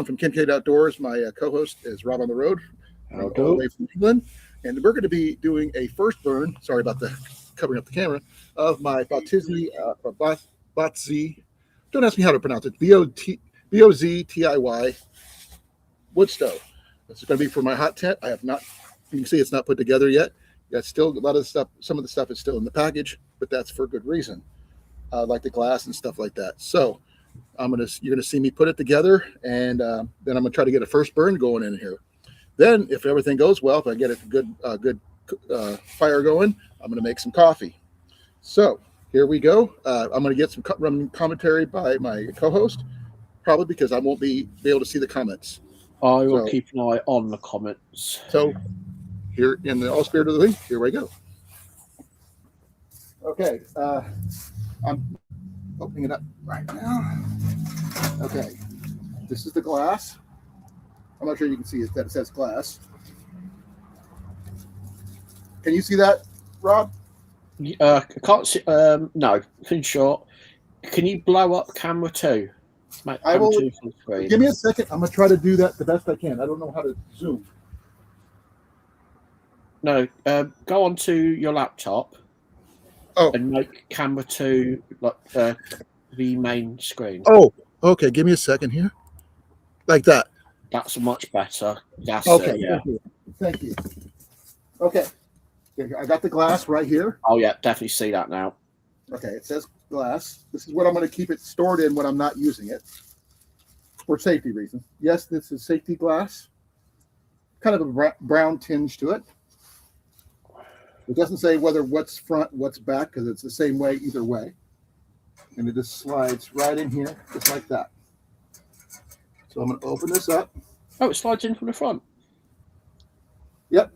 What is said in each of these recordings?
From Kincaid Outdoors. My co-host is Rob on the road from all the way from England, and we're going to be doing a first burn. Sorry about the covering up the camera of my Boztiy. Don't ask me how to pronounce it. Boztiy wood stove. This is going to be for my hot tent. I have not. You can see it's not put together yet. That's still a lot of stuff. Some of the stuff is still in the package, but that's for good reason, like the glass and stuff like that. So you're gonna see me put it together, and then I'm gonna try to get a first burn going in here. Then, if everything goes well, if I get a good fire going, I'm gonna make some coffee. So here we go. I'm gonna get some running commentary by my co-host, probably because I won't be able to see the comments. I will keep an eye on the comments. So here, in the all spirit of the thing, here we go. Okay, I'm opening it up right now. Okay, this is the glass. I'm not sure you can see that it says glass. Can you see that, Rob? I can't see. No, in short. Can you blow up camera 2? I will. Give me a second. I'm gonna try to do that the best I can. I don't know how to zoom. No, go onto your laptop. And make camera 2 like the main screen. Oh, okay. Give me a second here. Like that. That's much better. That's okay. Yeah. Thank you. Okay. I got the glass right here. Oh yeah, definitely see that now. Okay, it says glass. This is what I'm going to keep it stored in when I'm not using it for safety reasons. Yes, this is safety glass. Kind of a brown tinge to it. It doesn't say whether what's front, what's back, because it's the same way either way. And it just slides right in here, just like that. So I'm going to open this up. Oh, it slides in from the front. Yep.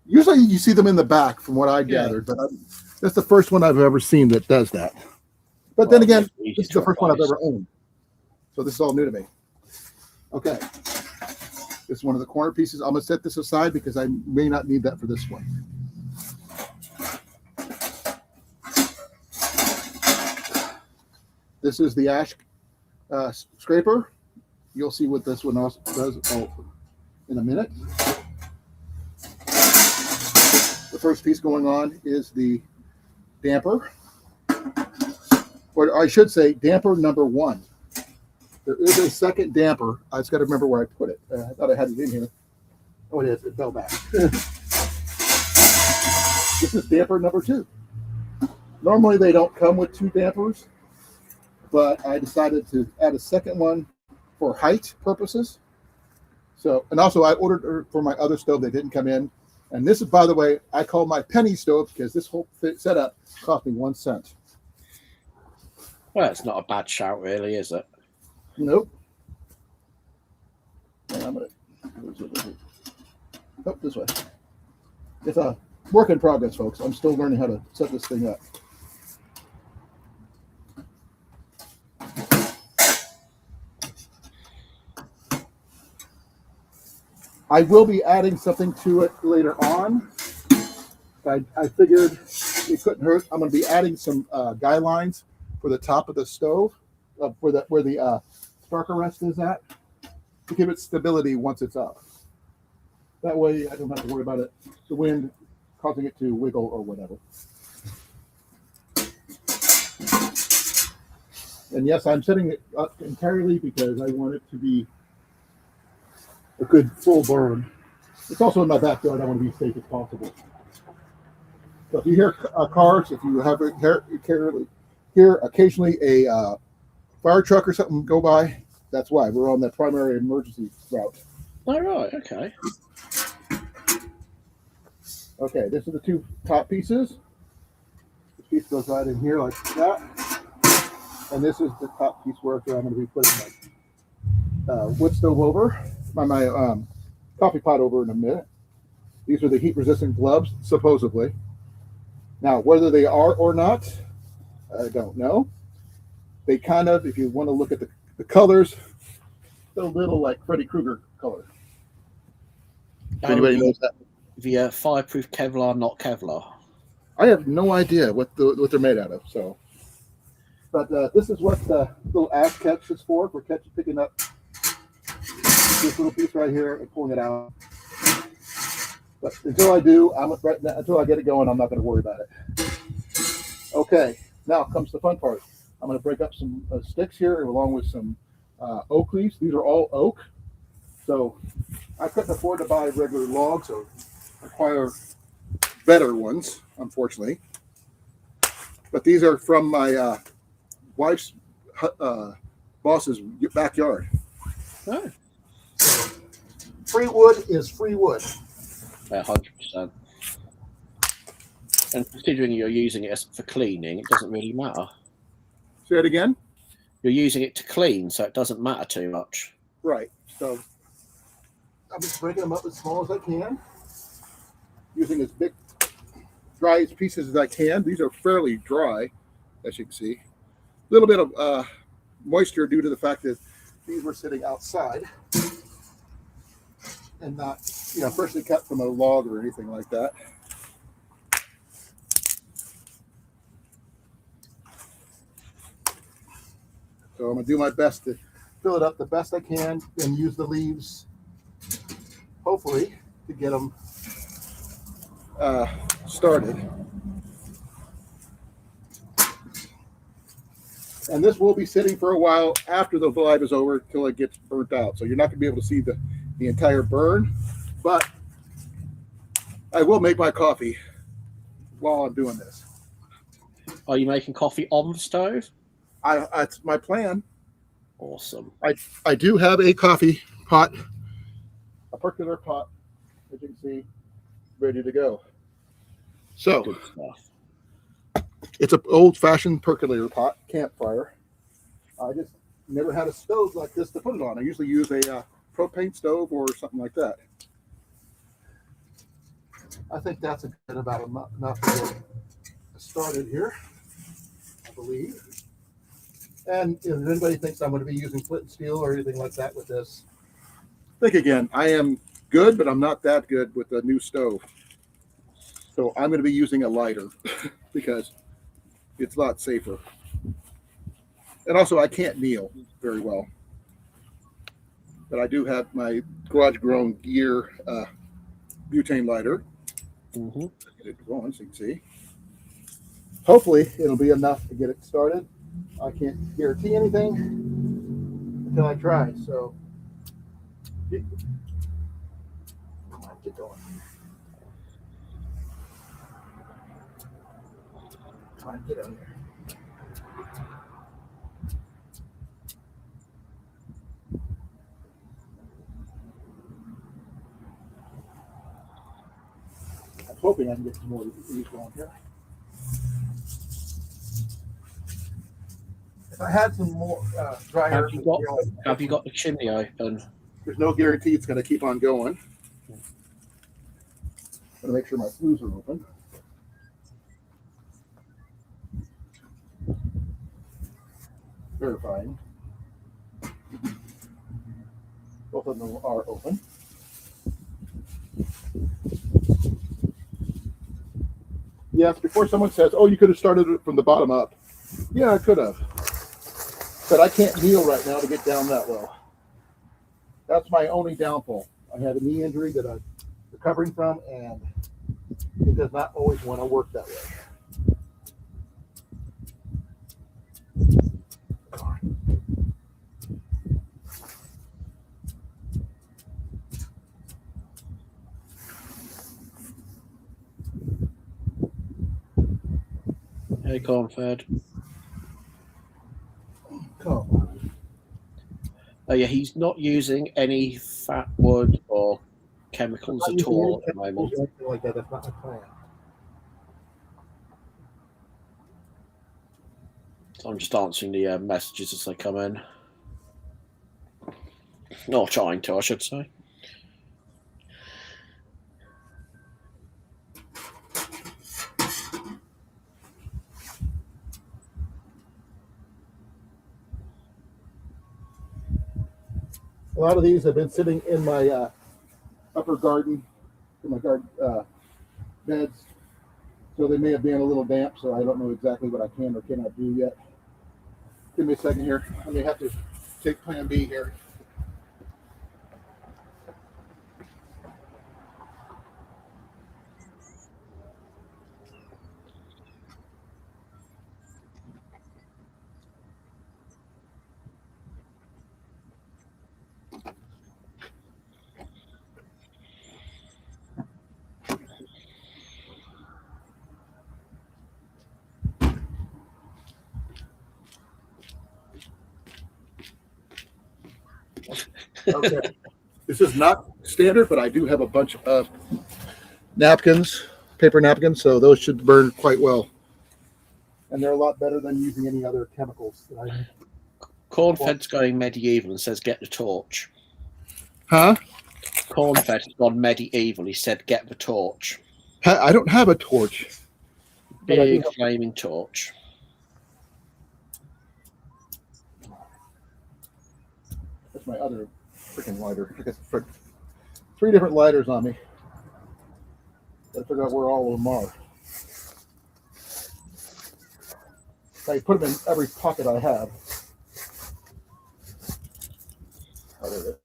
Usually you see them in the back, from what I gathered, but that's the first one I've ever seen that does that. But then again, this is the first one I've ever owned. So this is all new to me. Okay. This is one of the corner pieces. I'm going to set this aside because I may not need that for this one. This is the ash scraper. You'll see what this one also does in a minute. The first piece going on is the damper. Or I should say damper number 1. There is a second damper. I just got to remember where I put it. I thought I had it in here. Oh, it is. It fell back. This is damper number 2. Normally they don't come with 2 dampers, but I decided to add a second one for height purposes. So, and also I ordered for my other stove. They didn't come in. And this is, by the way, I call my penny stove because this whole setup cost me 1 cent. Well, it's not a bad shout, really, is it? Nope. And I'm going to this way. It's a work in progress, folks. I'm still learning how to set this thing up. I will be adding something to it later on. I figured it couldn't hurt. I'm going to be adding some guy lines for the top of the stove, where the spark arrest is at, to give it stability once it's up. That way I don't have to worry about it, the wind causing it to wiggle or whatever. And yes, I'm setting it up entirely because I want it to be a good full burn. It's also in my backyard. I want to be as safe as possible. So if you hear cars, if you have hear occasionally a fire truck or something go by, that's why. We're on the primary emergency route. All right, okay. Okay, this is the 2 top pieces. This piece goes right in here like that. And this is the top piece where I'm going to be putting my wood stove over. My coffee pot over in a minute. These are the heat-resistant gloves, supposedly. Now, whether they are or not, I don't know. They kind of, if you want to look at the colors, they're a little like Freddy Krueger color. If anybody knows that. The fireproof Kevlar, not Kevlar. I have no idea what they're made out of. So, but this is what the little ash catch is for picking up this little piece right here and pulling it out. But until I do, until I get it going, I'm not going to worry about it. Okay, now comes the fun part. I'm going to break up some sticks here along with some oak leaves. These are all oak. So I couldn't afford to buy regular logs, so I acquire better ones, unfortunately. But these are from my wife's boss's backyard. Oh. Free wood is free wood. 100%. And considering you're using it for cleaning, it doesn't really matter. Say it again? You're using it to clean, so it doesn't matter too much. Right. So I'm just breaking them up as small as I can, using as big, dry pieces as I can. These are fairly dry, as you can see. A little bit of moisture due to the fact that these were sitting outside and not, freshly cut from a log or anything like that. So I'm going to do my best to fill it up the best I can and use the leaves, hopefully, to get them started. And this will be sitting for a while after the live is over until it gets burnt out. So you're not going to be able to see the entire burn, but I will make my coffee while I'm doing this. Are you making coffee on the stove? That's my plan. Awesome. I do have a coffee pot, a percolator pot, as you can see, ready to go. So good stuff. It's an old-fashioned percolator pot, campfire. I just never had a stove like this to put it on. I usually use a propane stove or something like that. I think that's about enough to get started here, I believe. And if anybody thinks I'm going to be using flint and steel or anything like that with this, think again. I am good, but I'm not that good with the new stove. So I'm going to be using a lighter because it's a lot safer. And also, I can't kneel very well. But I do have my garage-grown gear butane lighter. Mm-hmm. Get it going so you can see. Hopefully, it'll be enough to get it started. I can't guarantee anything until I try. So, come on, get going. Come on, get out here. I'm hoping I can get some more of these going here. If I had some more dry Have earth, you got the chimney open? There's no guarantee it's going to keep on going. I'm going to make sure my flues are open. Verifying. Both of them are open. Yes, before someone says, oh, you could have started it from the bottom up. Yeah, I could have. But I can't kneel right now to get down that low. That's my only downfall. I had a knee injury that I'm recovering from, and it does not always want to work that way. Hey, cornfed. Come on. Oh yeah, he's not using any fat wood or chemicals at all at the moment. Like that. That's not my plan. So I'm just answering the messages as they come in. Not trying to, I should say. A lot of these have been sitting in my upper garden, in my garden beds, so they may have been a little damp, so I don't know exactly what I can or cannot do yet. Give me a second here. I may have to take plan B here. Okay. This is not standard, but I do have a bunch of napkins, paper napkins, so those should burn quite well. And they're a lot better than using any other chemicals. Cornfed's going medieval and says, get the torch. Huh? Cornfed's gone medieval. He said, get the torch. I don't have a torch. Big flaming torch. That's my other freaking lighter. I got 3 different lighters on me. Gotta figure out where all of them are. I put them in every pocket I have. Oh, there it is.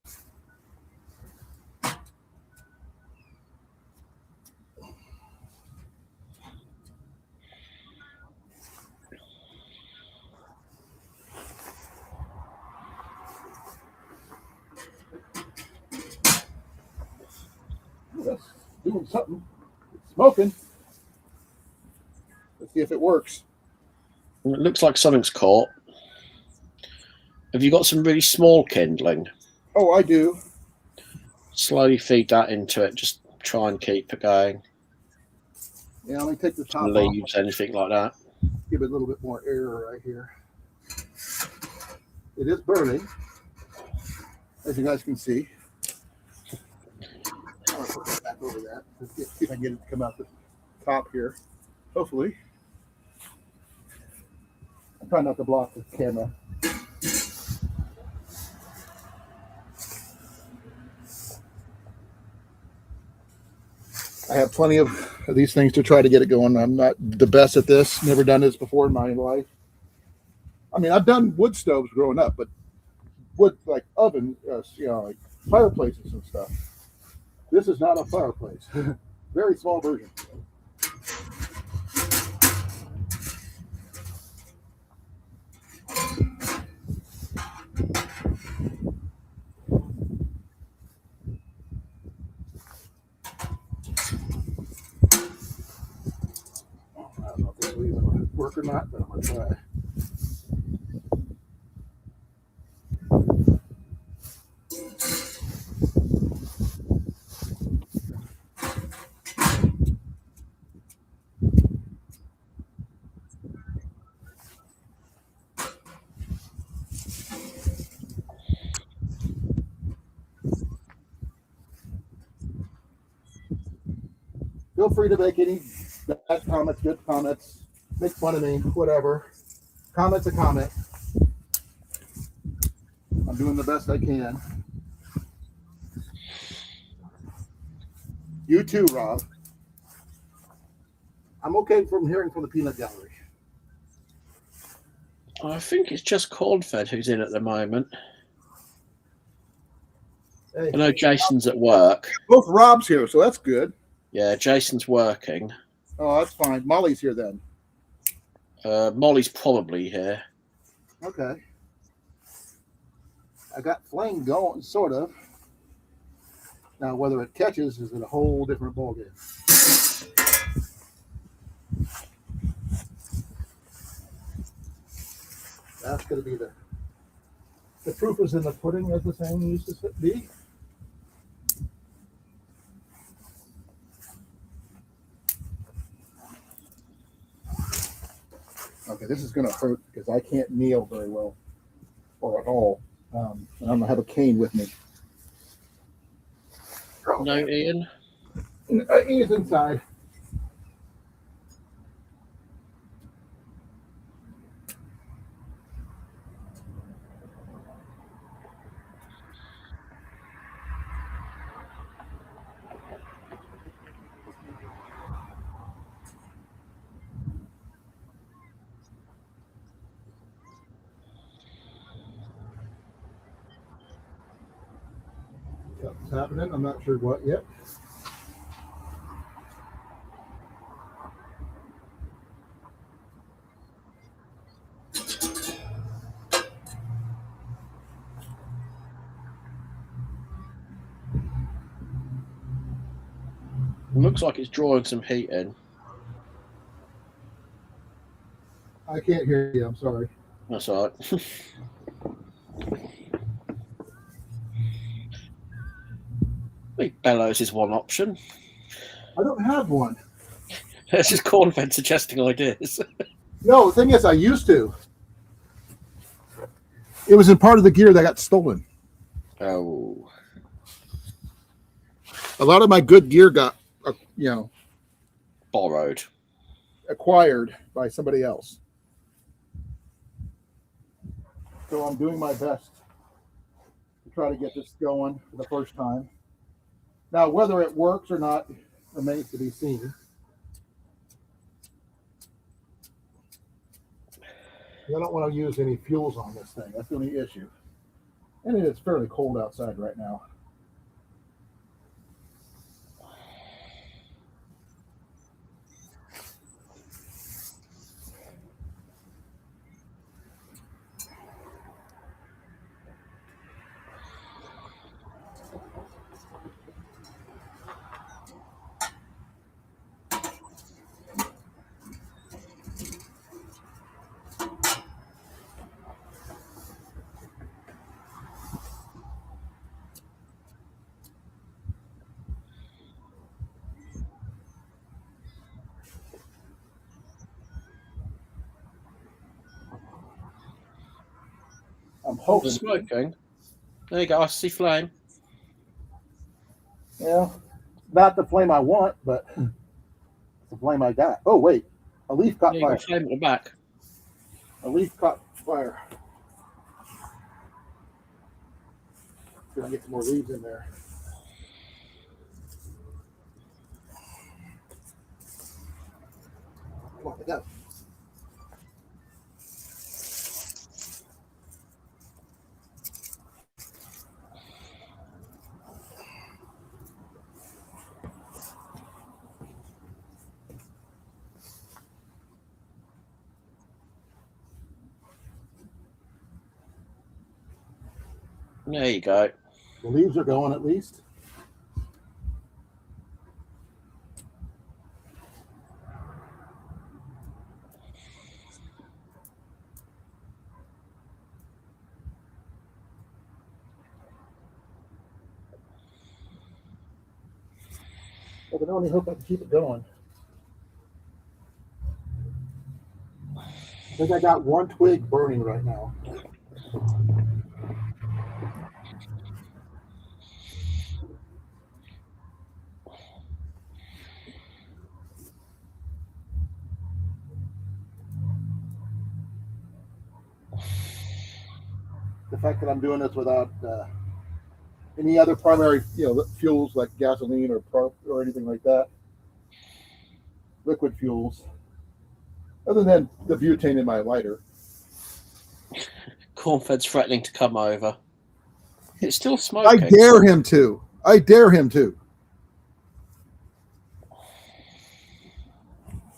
Ooh, that's doing something. It's smoking. Let's see if it works. It looks like something's caught. Have you got some really small kindling? Oh, I do. Slowly feed that into it. Just try and keep it going. Yeah, let me take the top Some leaves, anything like that. Give it a little bit more air right here. It is burning, as you guys can see. I'll put it back over that. Let's see if I can get it to come out the top here. Hopefully. I'm trying not to block the camera. I have plenty of these things to try to get it going. I'm not the best at this. Never done this before in my life. I mean, I've done wood stoves growing up, but wood like oven, like fireplaces and stuff. This is not a fireplace. Very small version. I don't know if this will even work or not, but I'm gonna try. Feel free to make any bad comments, good comments, make fun of me, whatever. Comment's a comment. I'm doing the best I can. You too, Rob. I'm okay from hearing from the peanut gallery. I think it's just Cornfed who's in at the moment. Hey. I know Jason's at work. Both Rob's here, so that's good. Yeah, Jason's working. Oh, that's fine. Molly's here then. Molly's probably here. Okay. I got flame going, sort of. Now, whether it catches is a whole different ballgame. That's going to be the proof is in the pudding, as the saying used to be. Okay, this is going to hurt because I can't kneel very well or at all. And I'm going to have a cane with me. No, Ian? Ian's inside. Something's happening. I'm not sure what yet. Looks like it's drawing some heat in. I can't hear you. I'm sorry. That's all right. Big bellows is one option. I don't have one. This is Cornfed suggesting ideas. No, the thing is, I used to. It was in part of the gear that got stolen. Oh. A lot of my good gear got, Borrowed. acquired by somebody else. So I'm doing my best to try to get this going for the first time. Now, whether it works or not remains to be seen. I don't want to use any fuels on this thing. That's the only issue. And it is fairly cold outside right now. I'm hoping. Smoking. There you go. I see flame. Yeah, not the flame I want, but the flame I got. Oh wait, a leaf caught fire. Flame at the back. A leaf caught fire. Gonna get some more leaves in there. Come on, go. There you go. The leaves are going at least. I can only hope I can keep it going. I think I got one twig burning right now. The fact that I'm doing this without any other primary, fuels like gasoline or anything like that, liquid fuels, other than the butane in my lighter. Cornfed's threatening to come over. It's still smoking. I dare him to. I dare him to.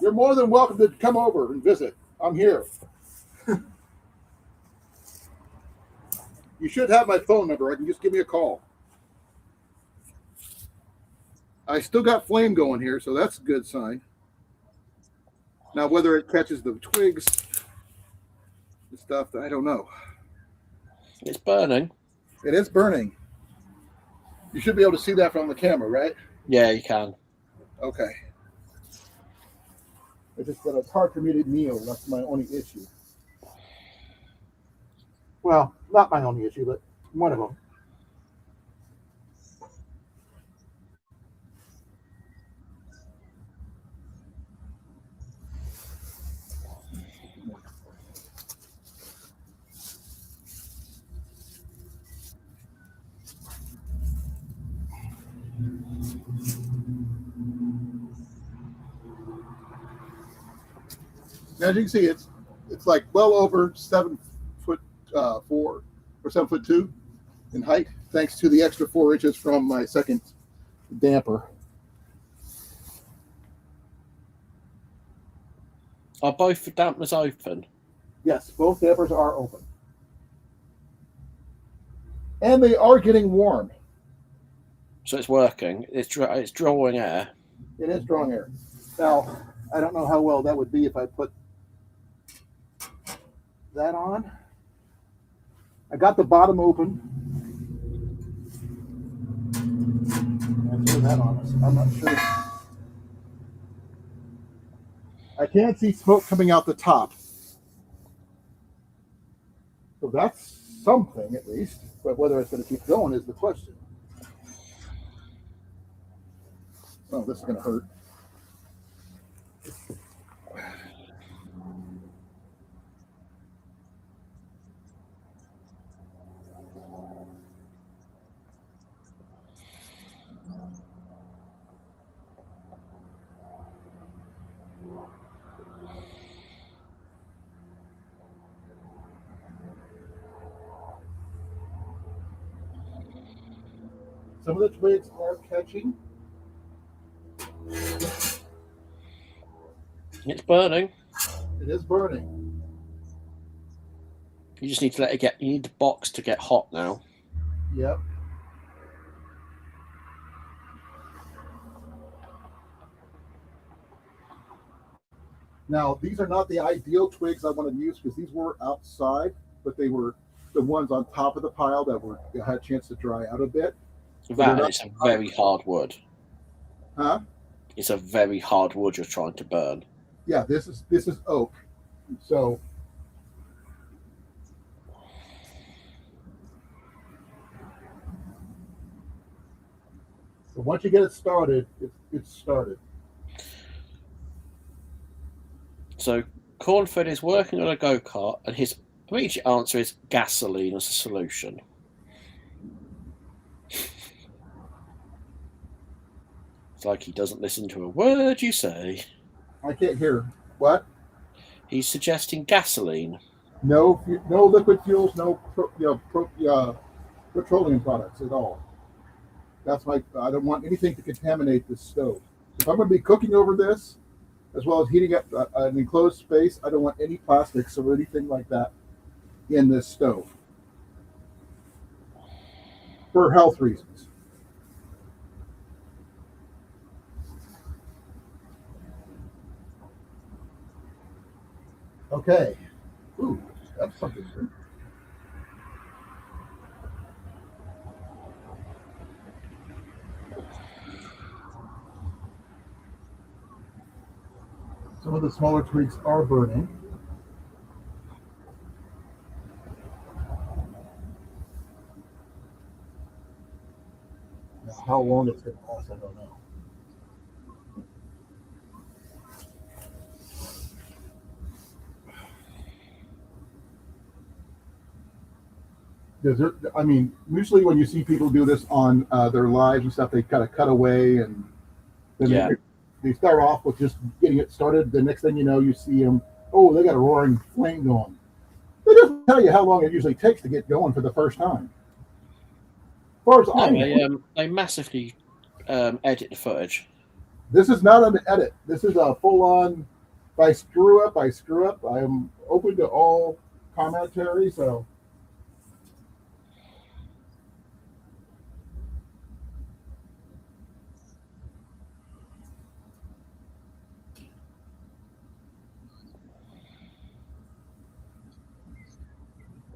You're more than welcome to come over and visit. I'm here. You should have my phone number. I can just give me a call. I still got flame going here, so that's a good sign. Now, whether it catches the twigs and stuff, I don't know. It's burning. It is burning. You should be able to see that from the camera, right? Yeah, you can. Okay. It's just that it's hard for me to kneel. That's my only issue. Well, not my only issue, but one of them. Now, as you can see, it's like well over 7'4" or 7'2" in height, thanks to the extra 4 inches from my second damper. Are both the dampeners open? Yes, both dampers are open. And they are getting warm. So it's working. It's drawing air. It is drawing air. Now, I don't know how well that would be if I put that on. I got the bottom open. Answer that on us. I'm not sure. I can't see smoke coming out the top. So that's something at least. But whether it's going to keep going is the question. Oh, this is going to hurt. Some of the twigs are catching. It's burning. It is burning. You just need to let it get. You need the box to get hot now. Yep. Now, these are not the ideal twigs I want to use because these were outside, but they were the ones on top of the pile that had a chance to dry out a bit. That and it's a very hard wood. Huh? It's a very hard wood you're trying to burn. Yeah, this is oak. So once you get it started, it's started. So Cornford is working on a go-kart, and his immediate answer is gasoline as a solution. It's like he doesn't listen to a word you say. I can't hear. What? He's suggesting gasoline. No liquid fuels, no petroleum products at all. I don't want anything to contaminate this stove. If I'm going to be cooking over this, as well as heating up an enclosed space, I don't want any plastics or anything like that in this stove for health reasons. Okay. Ooh, that's something good. Some of the smaller twigs are burning. Now, how long it's going to last, I don't know. Usually when you see people do this on their lives and stuff, they kind of cut away and then they start off with just getting it started. The next thing you know, you see them, they got a roaring flame going. They doesn't tell you how long it usually takes to get going for the first time. As far as I know, they massively edit the footage. This is not an edit. This is a full-on, if I screw up, I screw up. I am open to all commentary, so...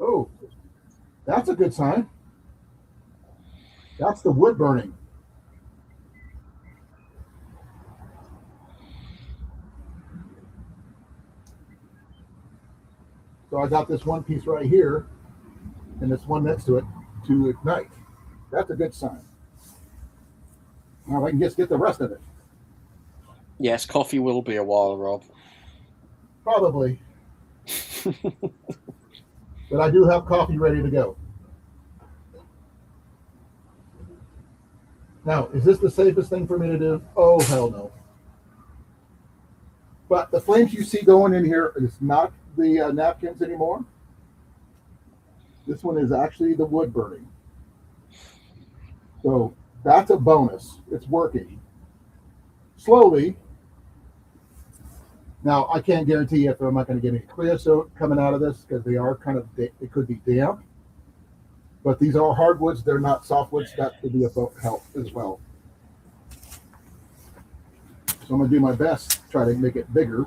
Oh, that's a good sign. That's the wood burning. So I got this one piece right here and this one next to it to ignite. That's a good sign. Now I can just get the rest of it. Yes, coffee will be a while, Rob. Probably. But I do have coffee ready to go. Now, is this the safest thing for me to do? Oh, hell no. But the flames you see going in here is not the napkins anymore. This one is actually the wood burning. So that's a bonus. It's working. Slowly. Now, I can't guarantee if I'm not going to get any creosote coming out of this because they are it could be damp. But these are hardwoods. They're not softwoods. That could be a help as well. So I'm going to do my best to try to make it bigger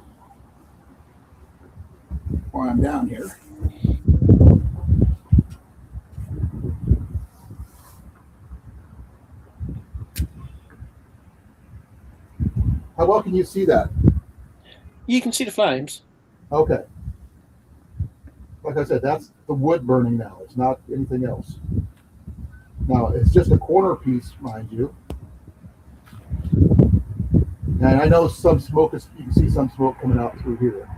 while I'm down here. How well can you see that? You can see the flames. Okay. Like I said, that's the wood burning now. It's not anything else. Now, it's just a corner piece, mind you. And I know some smoke is, you can see some smoke coming out through here.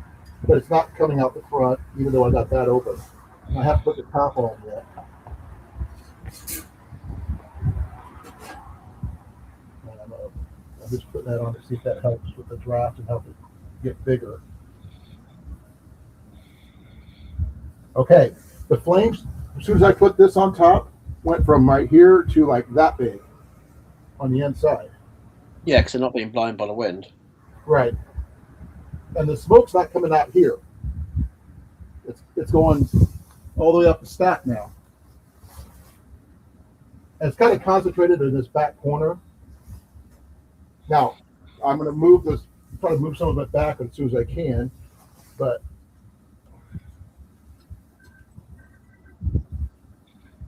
But it's not coming out the front, even though I got that open. And I have to put the top on yet. And I'm just putting that on to see if that helps with the draft and help it get bigger. Okay, the flames, as soon as I put this on top, went from right here to like that big on the inside. Yeah, because they're not being blown by the wind. Right. And the smoke's not coming out here. It's going all the way up the stack now. And it's kind of concentrated in this back corner. Now, I'm going to move this, try to move some of it back as soon as I can, but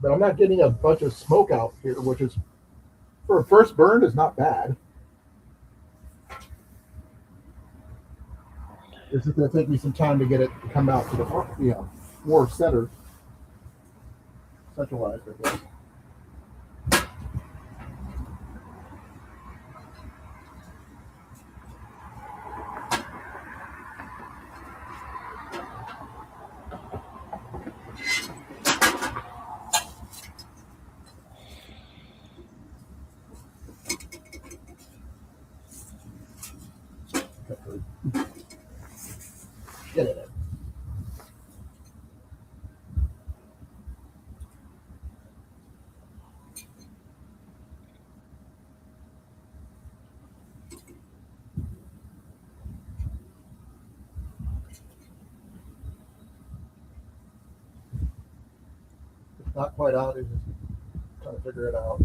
I'm not getting a bunch of smoke out here, which is, for a first burn, is not bad. It's just going to take me some time to get it to come out to the front, more centered, centralized, I guess. Get it in. It's not quite out, it's just trying to figure it out.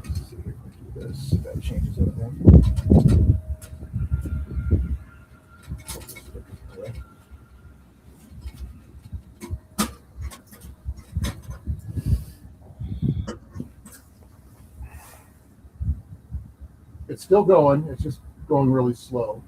Let's see if we can do this, if that changes anything. It's still going, it's just going really slow.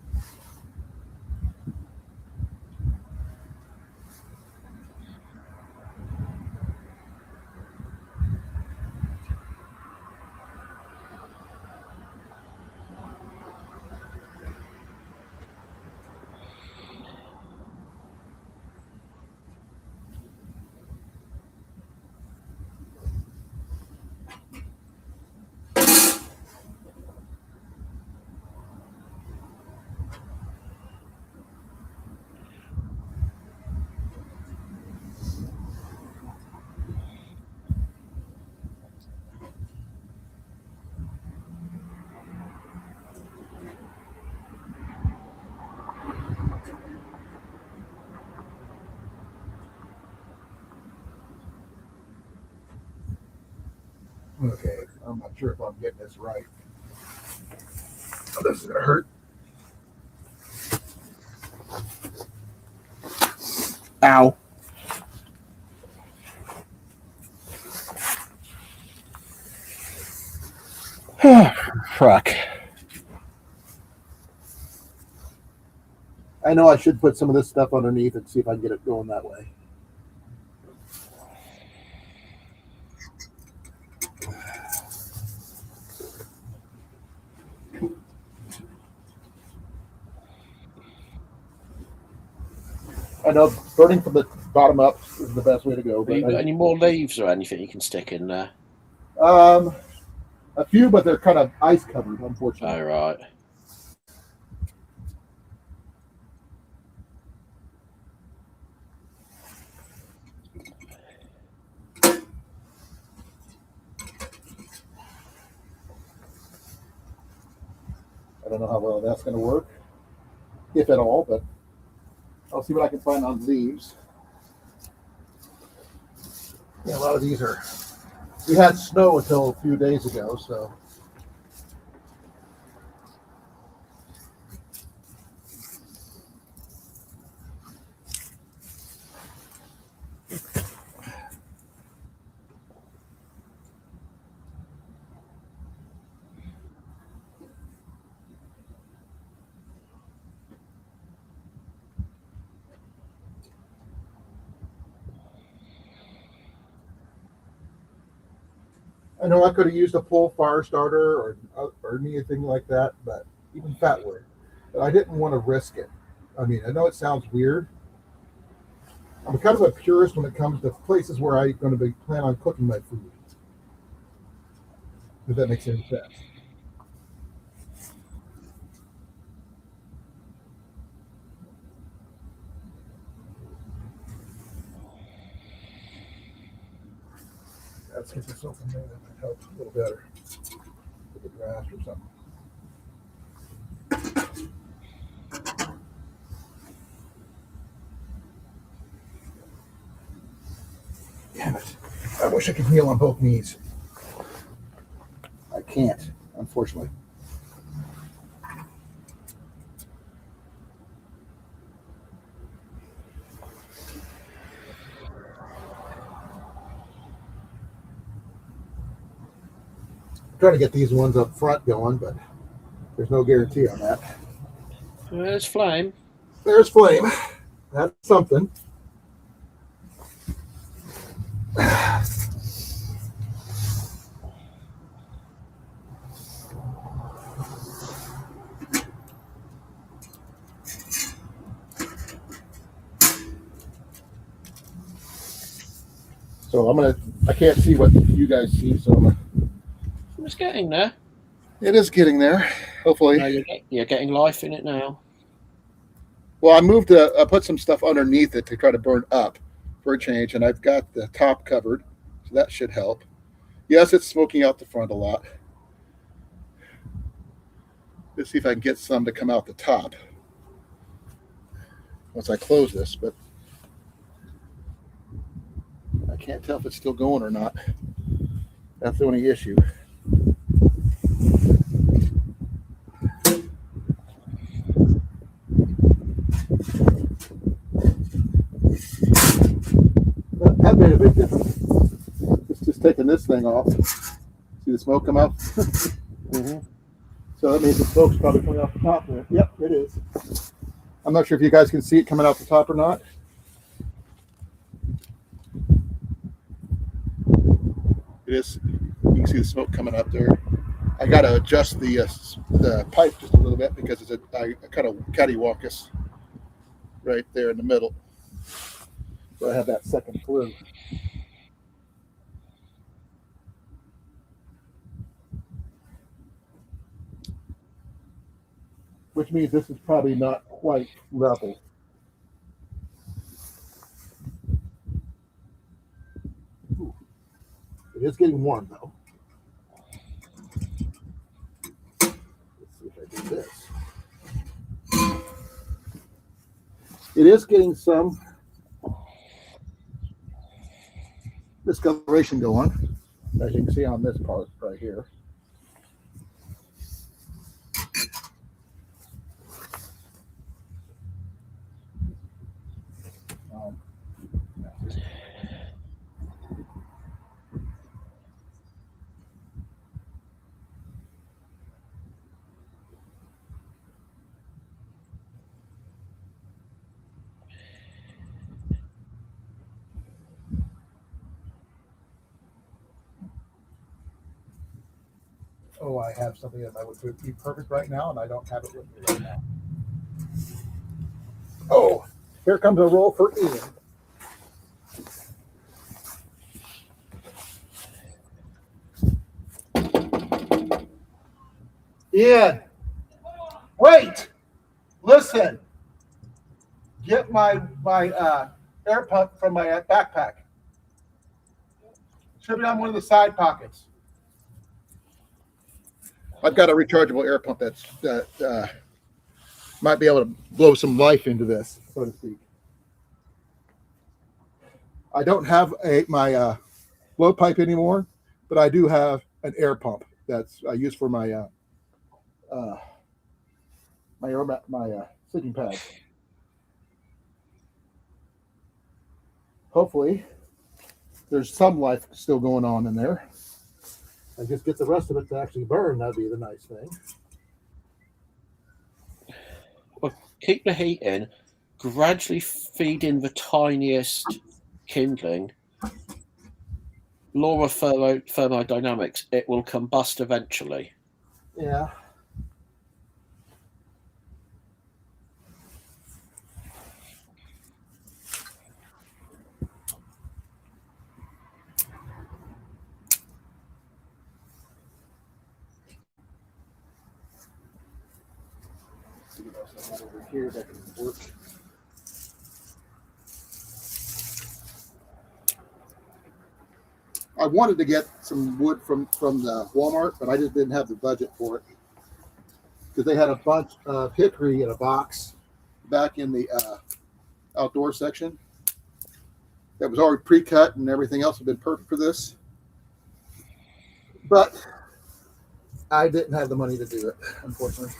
Okay, I'm not sure if I'm getting this right. Oh, this is gonna hurt. Ow. Fuck. I know I should put some of this stuff underneath and see if I can get it going that way. I know burning from the bottom up is the best way to go. Have you got any more leaves or anything you can stick in there? A few, but they're kind of ice covered, unfortunately. Oh, right. I don't know how well that's going to work, if at all, but I'll see what I can find on leaves. Yeah, a lot of these are. We had snow until a few days ago, so. I know I could have used a pull fire starter or anything like that, but even fat wood. But I didn't want to risk it. I mean, I know it sounds weird. I'm kind of a purist when it comes to places where I'm going to be plan on cooking my food. If that makes any sense. Let's get this open there. That might help a little better with the grass or something. Damn it. I wish I could kneel on both knees. I can't, unfortunately. I'm trying to get these ones up front going, but there's no guarantee on that. There's flame. There's flame. That's something. So I can't see what you guys see, so It's getting there. It is getting there, hopefully. No, you're getting life in it now. Well, I put some stuff underneath it to try to burn up for a change, and I've got the top covered, so that should help. Yes, it's smoking out the front a lot. Let's see if I can get some to come out the top once I close this, but I can't tell if it's still going or not. That's the only issue. That made a big difference. It's just taking this thing off. See the smoke come out? Mm-hmm. So that means the smoke's probably coming off the top there. Yep, it is. I'm not sure if you guys can see it coming out the top or not. It is. You can see the smoke coming up there. I got to adjust the pipe just a little bit because I kind of cattywampus right there in the middle. So I have that second flue. Which means this is probably not quite level. Ooh. It is getting warm though. Let's see if I do this. It is getting some discoloration going, as you can see on this part right here. Oh, I have something that would be perfect right now, and I don't have it with me right now. Oh, here comes a roll for Ian. Ian, wait, listen. Get my air pump from my backpack. Should be on one of the side pockets. I've got a rechargeable air pump that might be able to blow some life into this, so to speak. I don't have my blow pipe anymore, but I do have an air pump that's I use for my sleeping pads. Hopefully, there's some life still going on in there. I just get the rest of it to actually burn. That'd be the nice thing. Well, keep the heat in. Gradually feed in the tiniest kindling. law of thermodynamics, it will combust eventually. Yeah. Let's see what else I got over here that can work. I wanted to get some wood from the Walmart, but I just didn't have the budget for it because they had a bunch of hickory in a box back in the outdoor section that was already pre-cut, and everything else had been perfect for this. But I didn't have the money to do it, unfortunately.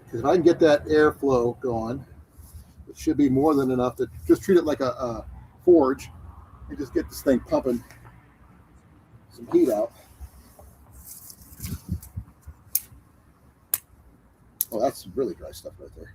Because if I can get that airflow going, it should be more than enough to just treat it like a forge and just get this thing pumping some heat out. Oh, that's some really dry stuff right there.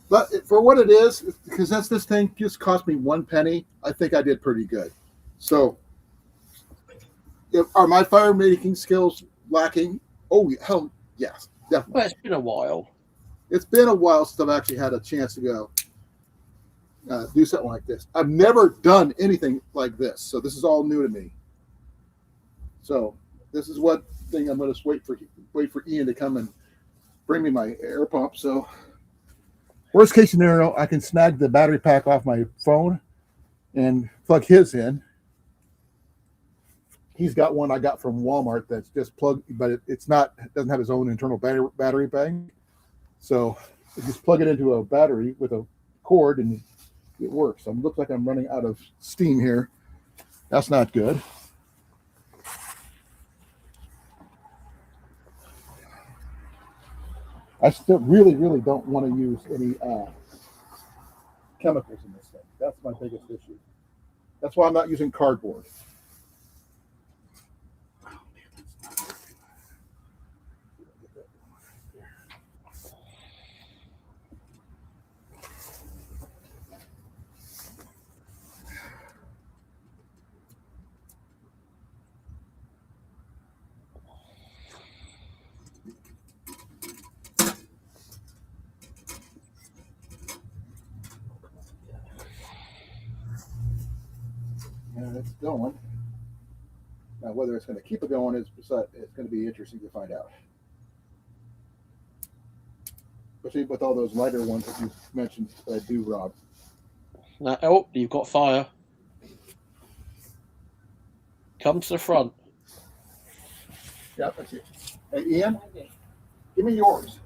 But for what it is, because this thing just cost me 1 penny, I think I did pretty good. So, are my fire making skills lacking? Oh, hell yes, definitely. Well, it's been a while. It's been a while since I've actually had a chance to go do something like this. I've never done anything like this, so this is all new to me. So this is what thing I'm going to wait for Ian to come and bring me my air pump. So worst case scenario, I can snag the battery pack off my phone and plug his in. He's got one I got from Walmart that's just plugged, but it doesn't have his own internal battery bank. So you just plug it into a battery with a cord and it works. So it looks like I'm running out of steam here. That's not good. I still really don't want to use any chemicals in this thing. That's my biggest issue. That's why I'm not using cardboard. And it's going. Now, whether it's going to keep it going it's going to be interesting to find out. Especially with all those lighter ones that you mentioned that do, Rob. Now, oh, you've got fire. Come to the front. Yeah, that's it. Hey, Ian, give me yours.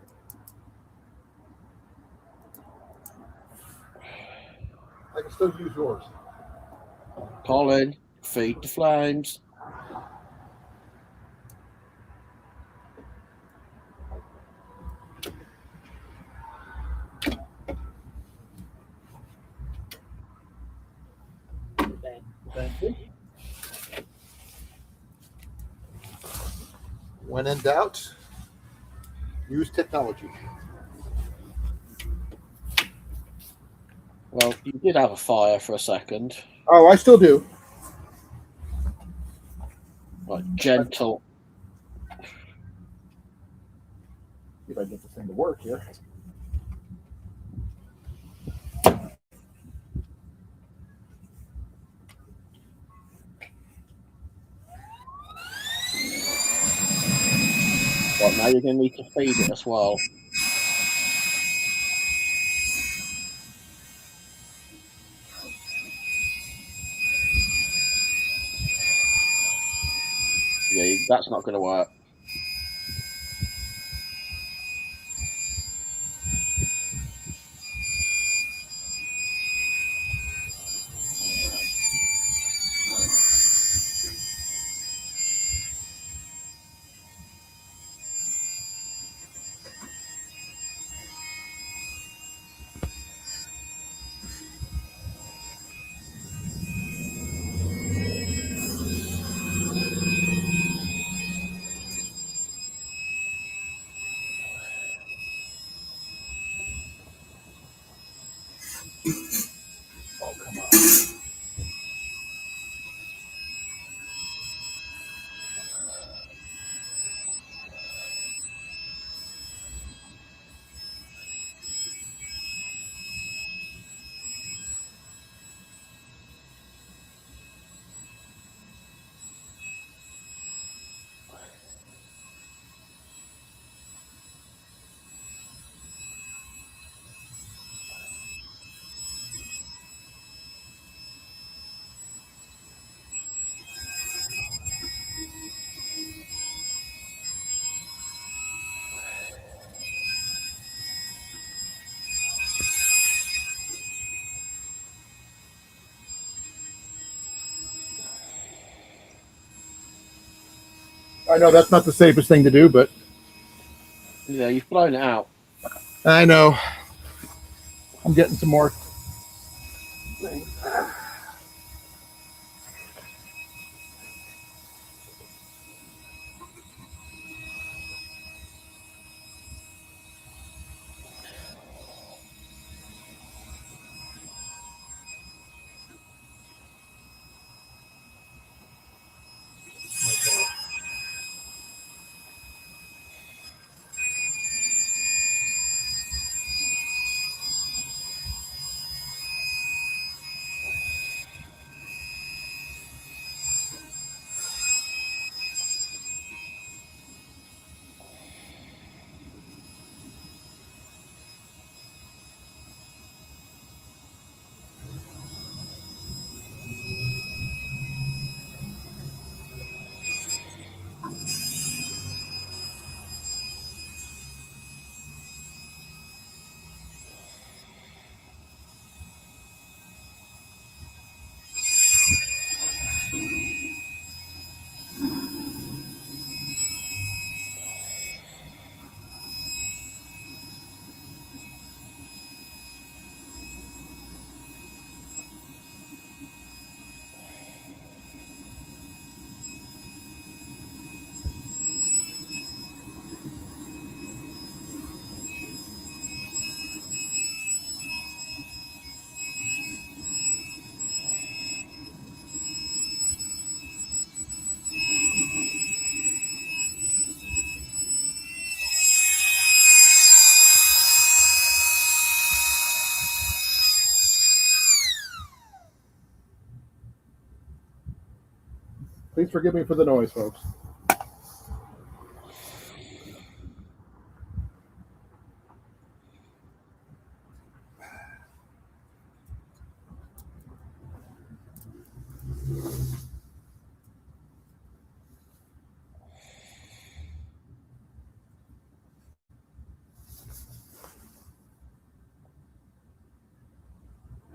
I can still use yours. Colin, feed the flames. Thank you. When in doubt, use technology. Well, you did have a fire for a second. Oh, I still do. Like gentle. See if I can get this thing to work here. Right, now you're going to need to feed it as well. Yeah, that's not going to work. come on. I know that's not the safest thing to do, but Yeah, you've blown it out. I know. I'm getting some more. Please forgive me for the noise, folks.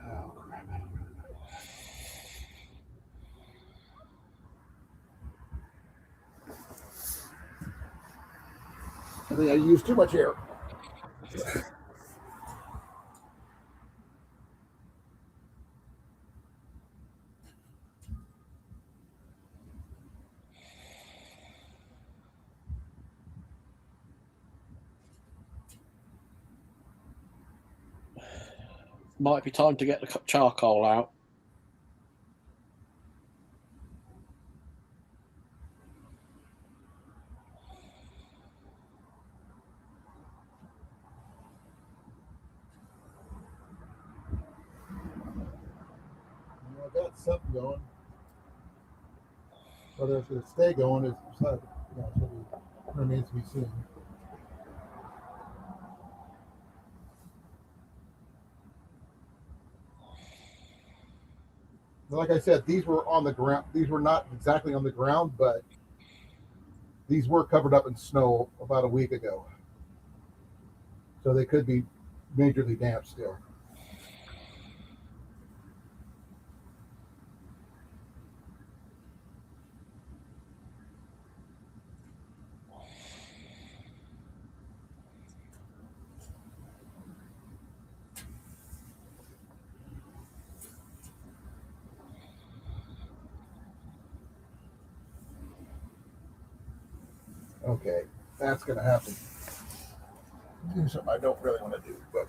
Oh, crap. I think I used too much air. Might be time to get the charcoal out. I got something going. Whether it's going to stay going is remains to be seen. Like I said, these were on the ground. These were not exactly on the ground, but these were covered up in snow about a week ago. So they could be majorly damp still. Okay, that's going to happen. Do something I don't really want to do, but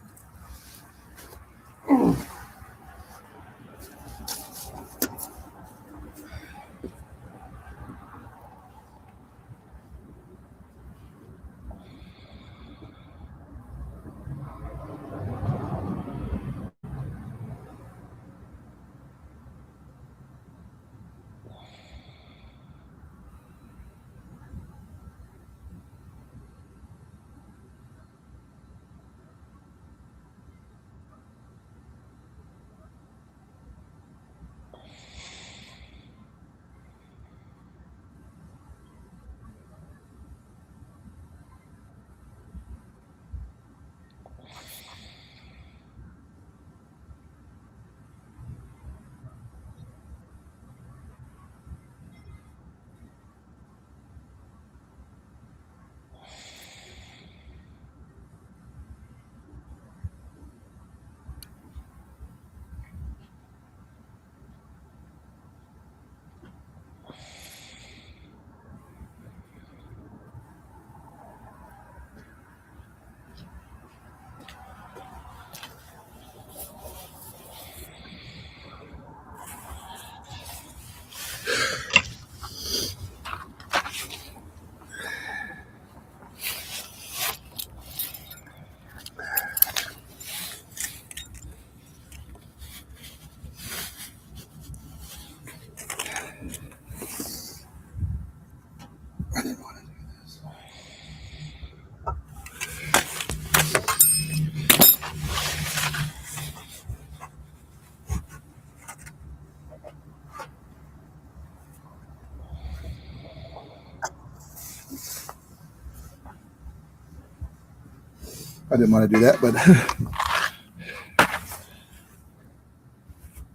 I didn't want to do that, but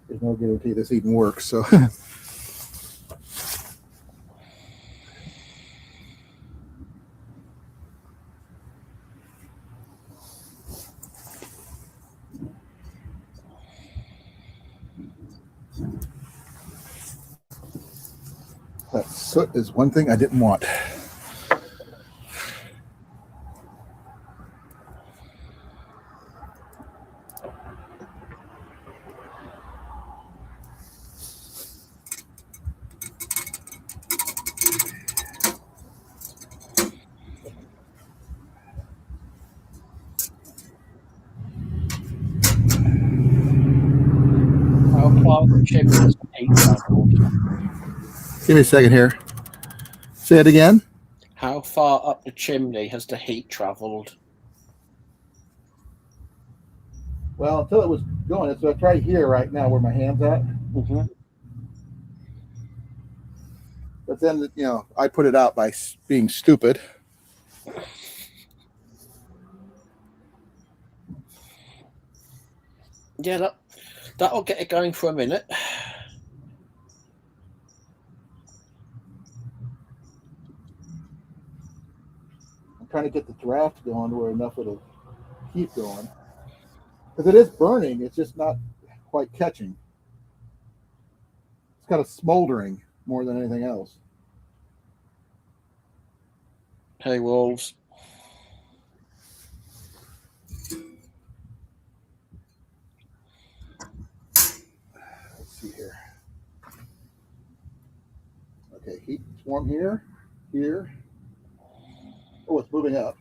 there's no guarantee this even works. So that soot is one thing I didn't want. How far the chimney has the heat travelled? Give me a second here. Say it again. How far up the chimney has the heat travelled? Well, until it was going, it's right here, right now, where my hand's at. Mm-hmm. But then, I put it out by being stupid. Yeah, that'll get it going for a minute. I'm trying to get the draft going to where enough it'll keep going. Because it is burning, it's just not quite catching. It's kind of smoldering more than anything else. Hey, wolves. Let's see here. Okay, heat warm here, here. Oh, it's moving up.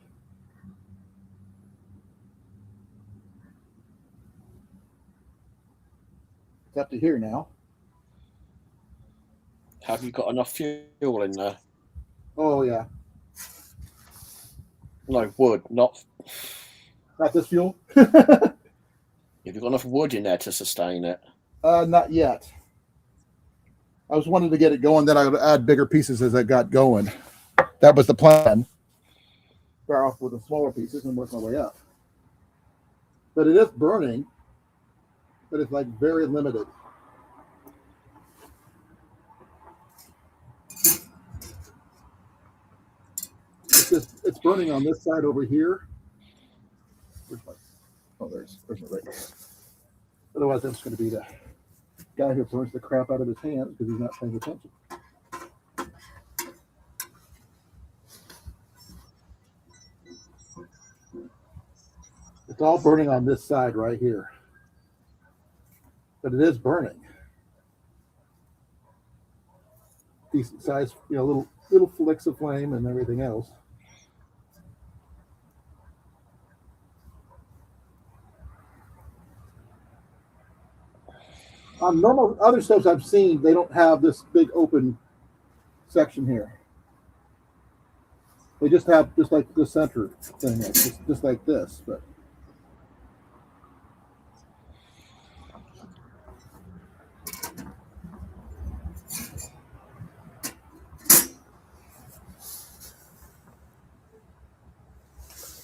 It's up to here now. Have you got enough fuel in there? Oh, yeah. No, wood, not This fuel? Have you got enough wood in there to sustain it? Not yet. I was wanting to get it going, then I would add bigger pieces as I got going. That was the plan. Start off with the smaller pieces and work my way up. But it is burning, but it's like very limited. It's burning on this side over here. Where's my, there's my right. Otherwise, that's going to be the guy who burns the crap out of his hands because he's not paying attention. It's all burning on this side right here. But it is burning. Decent size, little flicks of flame and everything else. On normal other stoves I've seen, they don't have this big open section here. They just have just like the center thing, just like this. But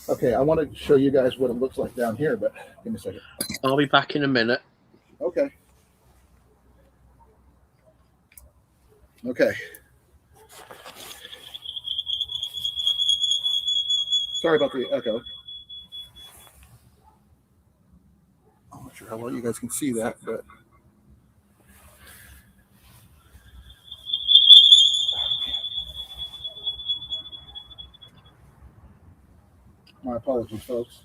okay, I want to show you guys what it looks like down here. But give me a second. I'll be back in a minute. Okay. Okay. Sorry about the echo. I'm not sure how well you guys can see that, but my apologies, folks.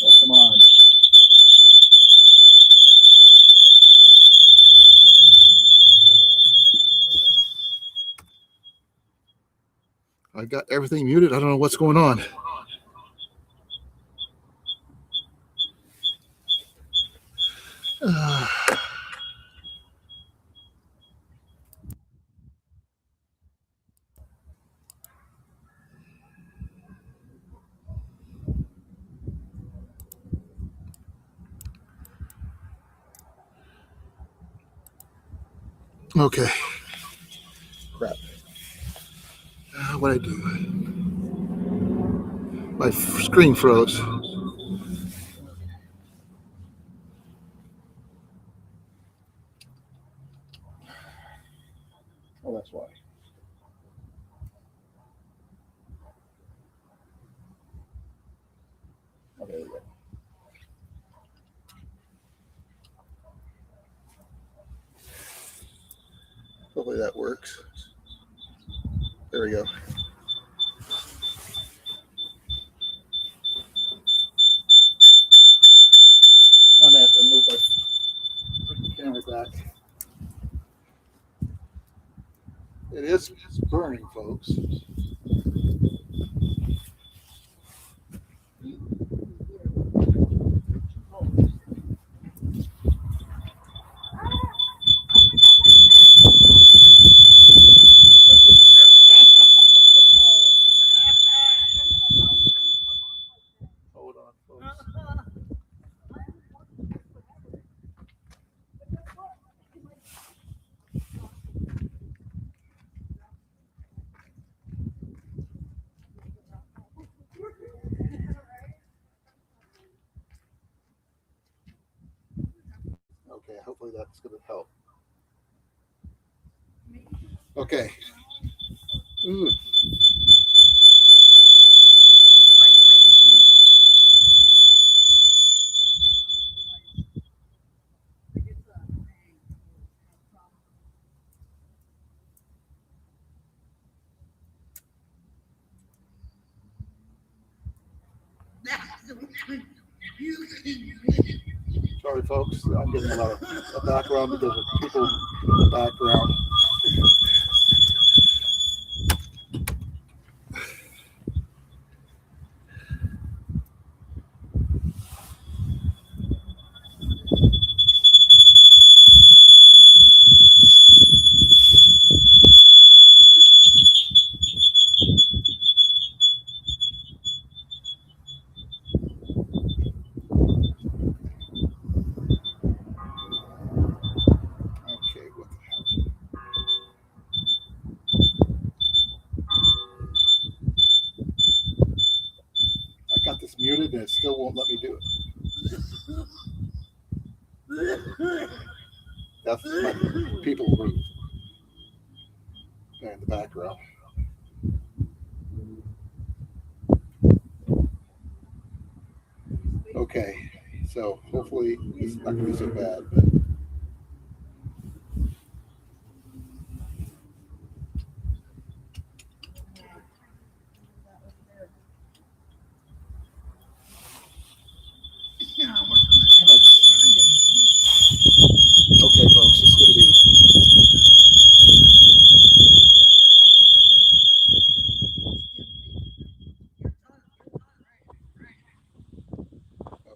Oh, come on. I got everything muted. I don't know what's going on. Okay. Crap. What'd I do? My screen froze. Oh, that's why. Okay, there we go. Hopefully that works. There we go. I'm gonna have to move my camera back. It is burning, folks. Hold on, folks. Okay, hopefully that's going to help. Okay. Ooh. Sorry, folks. I'm getting a lot of background because of people in the background. Okay, what the hell? I got this muted and it still won't let me do it. That's my people group there in the background. Okay, so hopefully it's not going to be so bad. But okay, folks, it's going to be.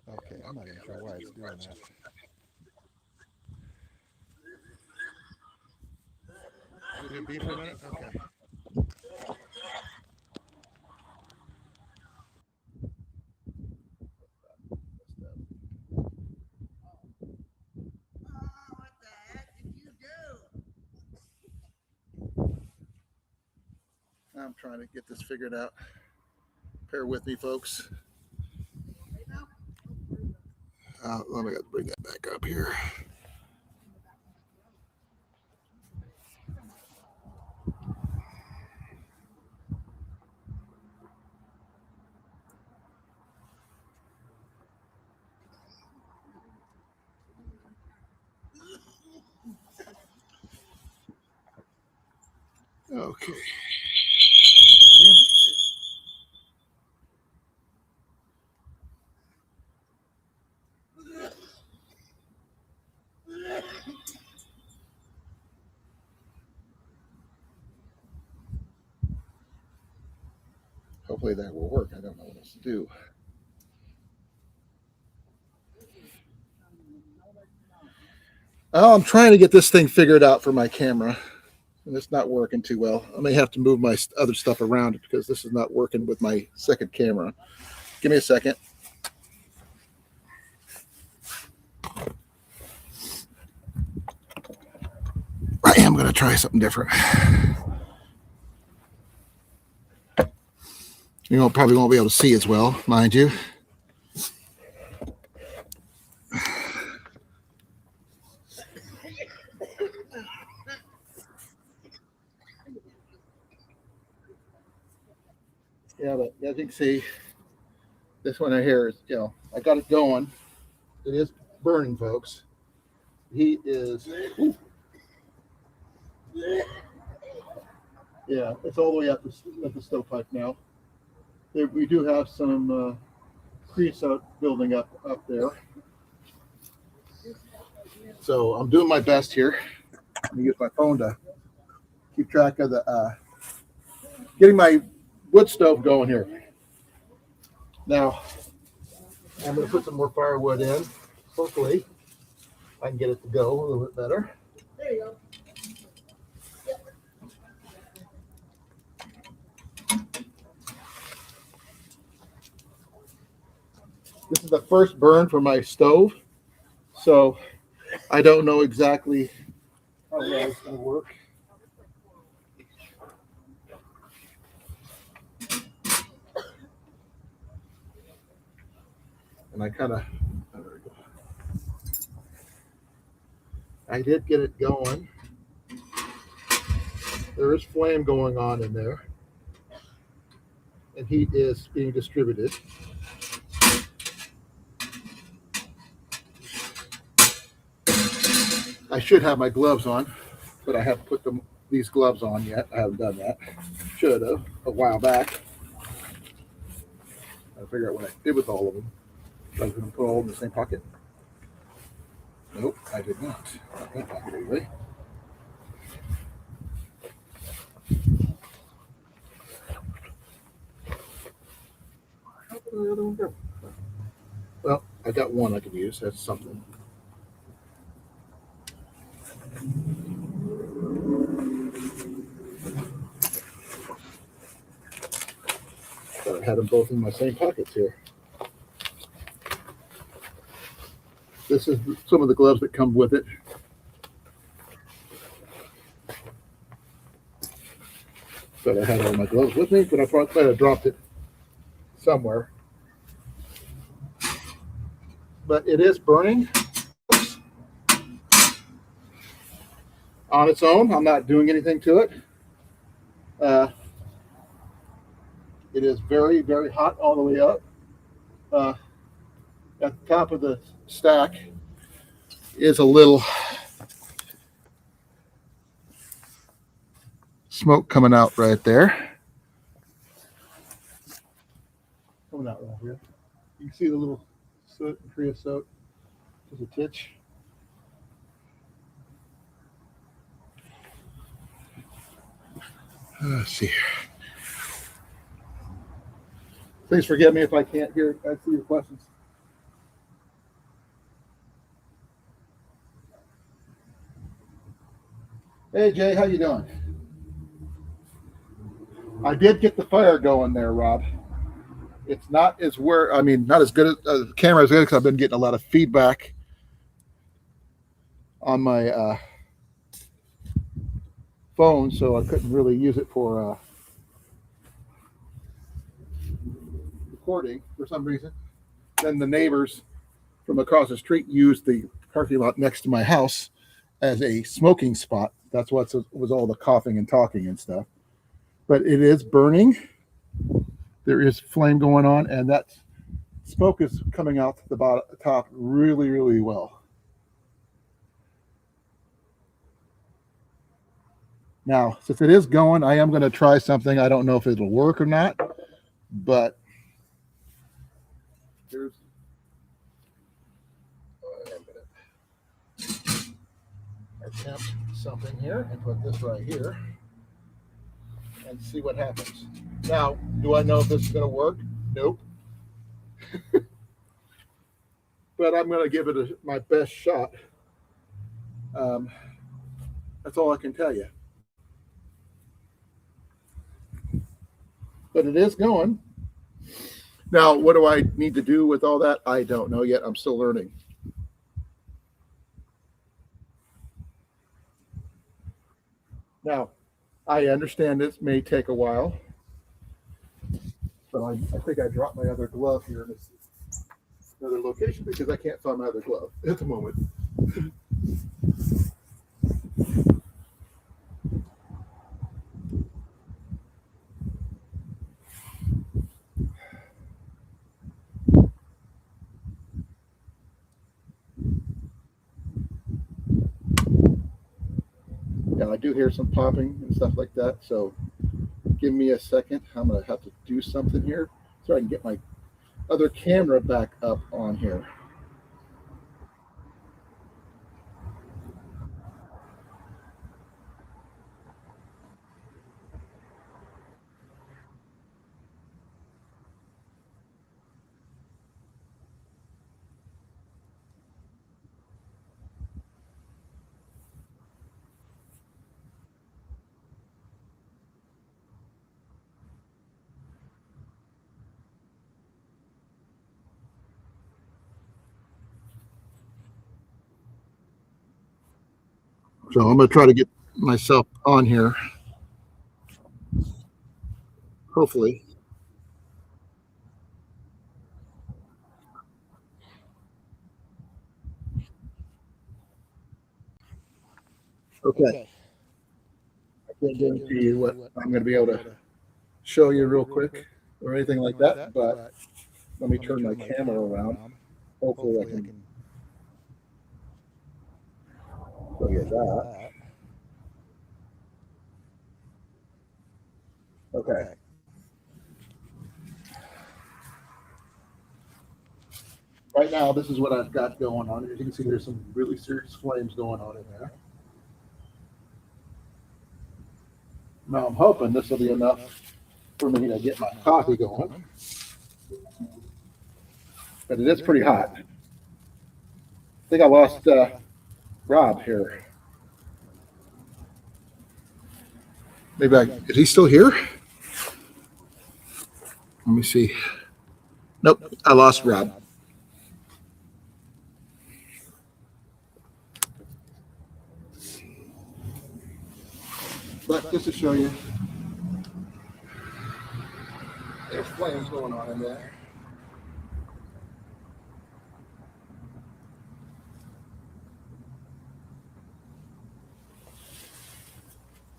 Okay, I'm not even sure why it's doing that. Did it beep for a minute? Okay. I'm trying to get this figured out. Bear with me, folks. Let me bring that back up here. Okay. Damn it. Hopefully that will work. I don't know what else to do. Oh, I'm trying to get this thing figured out for my camera, and it's not working too well. I may have to move my other stuff around because this is not working with my second camera. Give me a second. I am going to try something different. You probably won't be able to see as well, mind you. Yeah, but as you can see, this one right here is, I got it going. It is burning, folks. He is, yeah, it's all the way up the stovepipe now. We do have some creosote building up there. So I'm doing my best here. I'm gonna use my phone to keep track of the getting my wood stove going here. Now I'm gonna put some more firewood in. Hopefully I can get it to go a little bit better. There you go. This is the first burn for my stove, so I don't know exactly how well it's going to work. And I did get it going. There is flame going on in there, and heat is being distributed. I should have my gloves on, but I haven't put these gloves on yet. I haven't done that. Should have a while back. I figure out what I did with all of them. I was going to put all in the same pocket. Nope, I did not. Not that pocket anyway. Where did the other one go? Well, I got one I could use. That's something. But I had them both in my same pockets here. This is some of the gloves that come with it. But I had all my gloves with me, but I thought I dropped it somewhere. But it is burning on its own. I'm not doing anything to it. It is very, very hot all the way up. At the top of the stack is a little smoke coming out right there. Coming out right here. You can see the little soot and creosote. Just a titch. Let's see here. Please forgive me if I can't answer your questions. Hey Jay, how you doing? I did get the fire going there, Rob. It's not as not as good as the camera is good because I've been getting a lot of feedback on my phone, so I couldn't really use it for recording for some reason. Then the neighbors from across the street used the parking lot next to my house as a smoking spot. That's what was all the coughing and talking and stuff. But it is burning. There is flame going on, and that smoke is coming out the top really, really well. Now, since it is going, I am going to try something. I don't know if it'll work or not, but here's attempt something here and put this right here and see what happens. Now, do I know if this is going to work? Nope. But I'm going to give it my best shot. That's all I can tell you. But it is going. Now, what do I need to do with all that? I don't know yet. I'm still learning. Now, I understand this may take a while, but I think I dropped my other glove here in this another location because I can't find my other glove at the moment. Yeah, I do hear some popping and stuff like that. So give me a second. I'm going to have to do something here so I can get my other camera back up on here. So I'm going to try to get myself on here. Hopefully. Okay. I can't guarantee you what I'm going to be able to show you real quick or anything like that, but let me turn my camera around. Hopefully I can show you that. Okay. Right now, this is what I've got going on. As you can see, there's some really serious flames going on in there. Now I'm hoping this will be enough for me to get my coffee going. But it is pretty hot. I think I lost Rob here. Maybe is he still here? Let me see. Nope, I lost Rob. But just to show you, there's flames going on in there.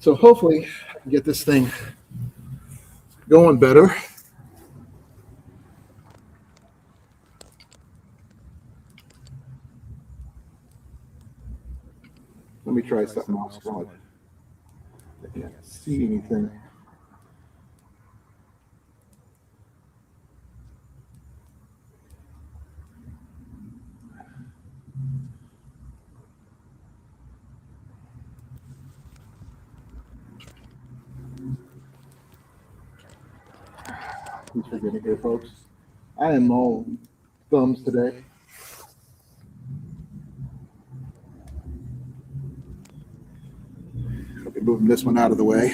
So hopefully I can get this thing going better. Let me try something else. I can't see anything. Please forgive me here, folks. I am all thumbs today. I'll be moving this one out of the way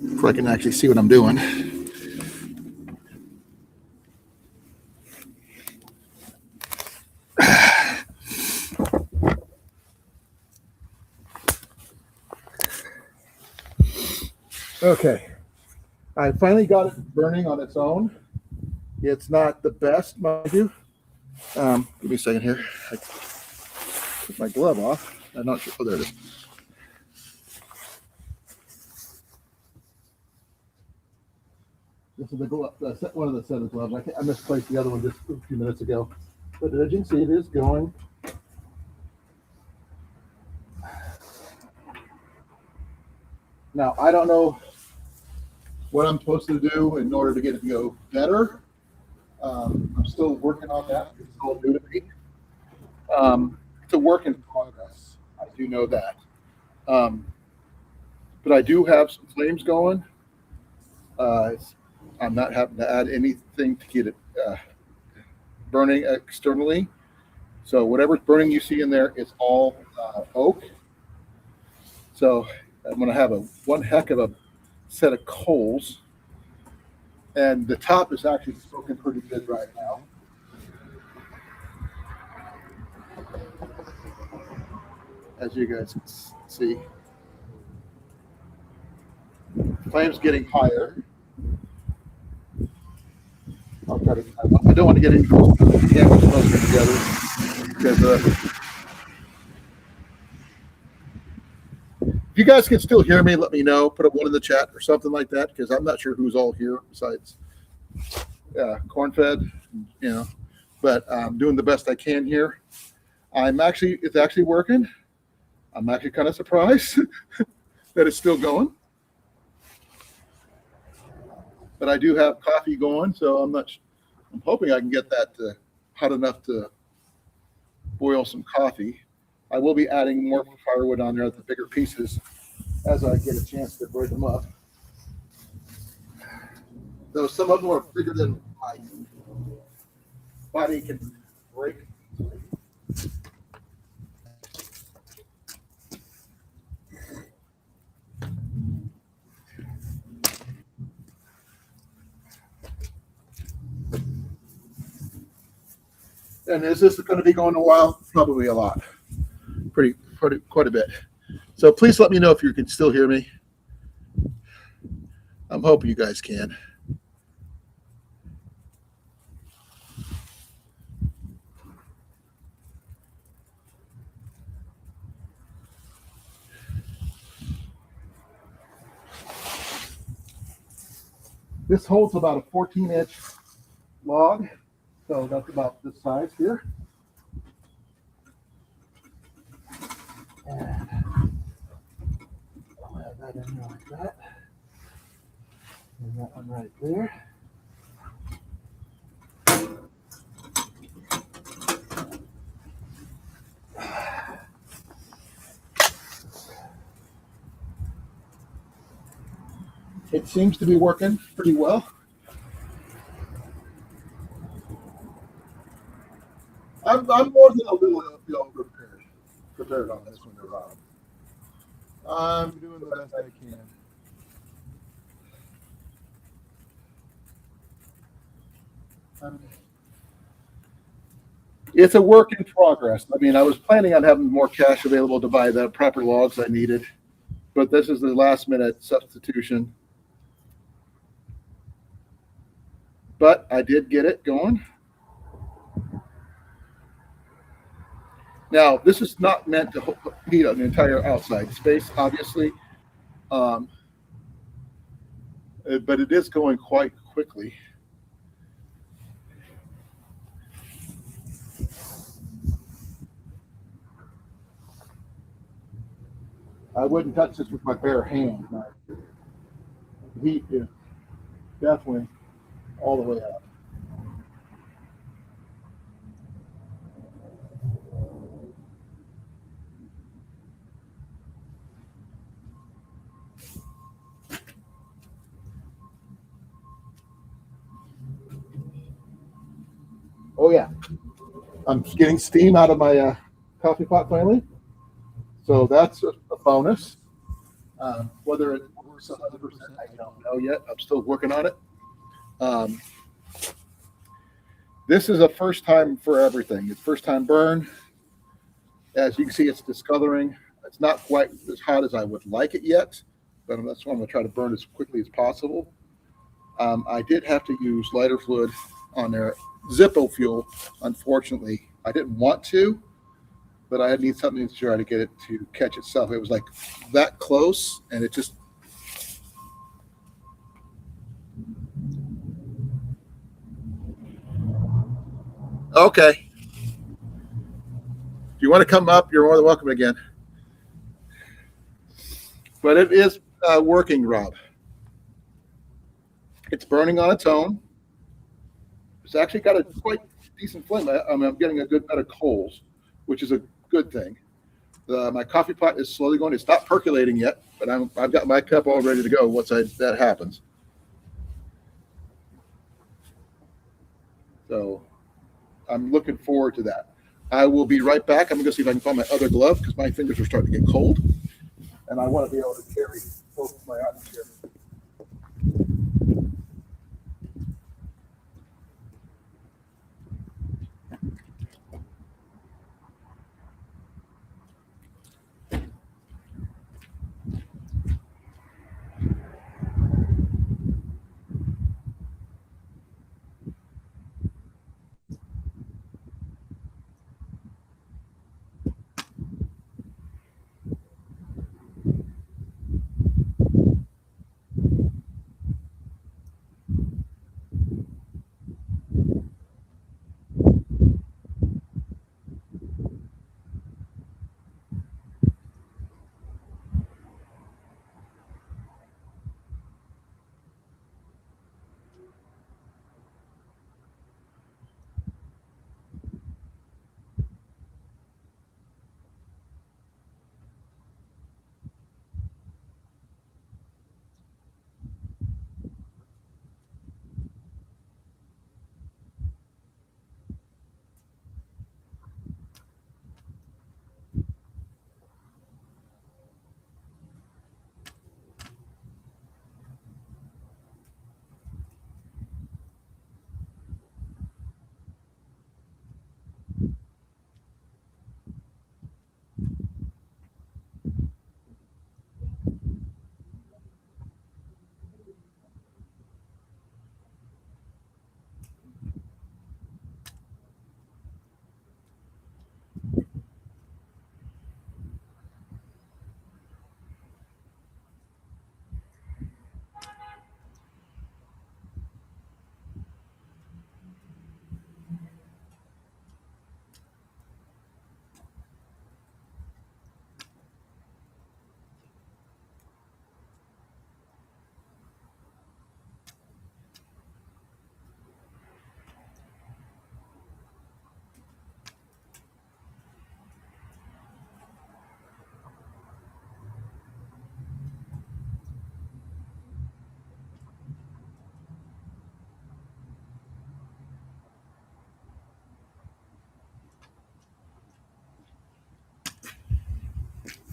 before I can actually see what I'm doing. Okay, I finally got it burning on its own. It's not the best, mind you. Give me a second here. I took my glove off. I'm not sure. Oh, there it is. This is the glove, one of the set of gloves. I misplaced the other one just a few minutes ago. But as you can see, it is going. Now, I don't know what I'm supposed to do in order to get it to go better. I'm still working on that. It's all new to me. It's a work in progress. I do know that. But I do have some flames going. I'm not having to add anything to get it burning externally. So whatever's burning you see in there is all oak. So I'm going to have one heck of a set of coals. And the top is actually smoking pretty good right now. As you guys can see. Flame's getting higher. I'll try to. I don't want to get any closer together because if you guys can still hear me, let me know. Put a 1 in the chat or something like that because I'm not sure who's all here besides corn-fed, you know. But I'm doing the best I can here. It's actually working. I'm actually kind of surprised that it's still going. But I do have coffee going, so I'm hoping I can get that hot enough to boil some coffee. I will be adding more firewood on there, the bigger pieces, as I get a chance to break them up. Though some of them are bigger than my body can break. And is this going to be going a while? Probably a lot. Quite a bit. So please let me know if you can still hear me. I'm hoping you guys can. This holds about a 14-inch log, so that's about this size here. And I'll have that in there like that. And that one right there. It seems to be working pretty well. I'm more than a little prepared on this one, Rob. I'm doing the best I can. It's a work in progress. I mean, I was planning on having more cash available to buy the proper logs I needed, but this is the last minute substitution. But I did get it going. Now, this is not meant to heat an entire outside space, obviously, but it is going quite quickly. I wouldn't touch this with my bare hand. The heat is definitely all the way up. Oh yeah, I'm getting steam out of my coffee pot finally, so that's a bonus. Whether it works 100%, I don't know yet. I'm still working on it. This is a first time for everything. It's first time burn. As you can see, it's discoloring. It's not quite as hot as I would like it yet, but that's why I'm going to try to burn as quickly as possible. I did have to use lighter fluid on there. Zippo fuel, unfortunately, I didn't want to, but I need something to try to get it to catch itself. It was like that close, and it just. Okay. If you want to come up, you're more than welcome again. But it is working, Rob. It's burning on its own. It's actually got a quite decent flame. I'm getting a good bed of coals, which is a good thing. My coffee pot is slowly going. It's not percolating yet, but I've got my cup all ready to go once that happens. So I'm looking forward to that. I will be right back. I'm going to see if I can find my other glove because my fingers are starting to get cold, and I want to be able to carry both of my items here.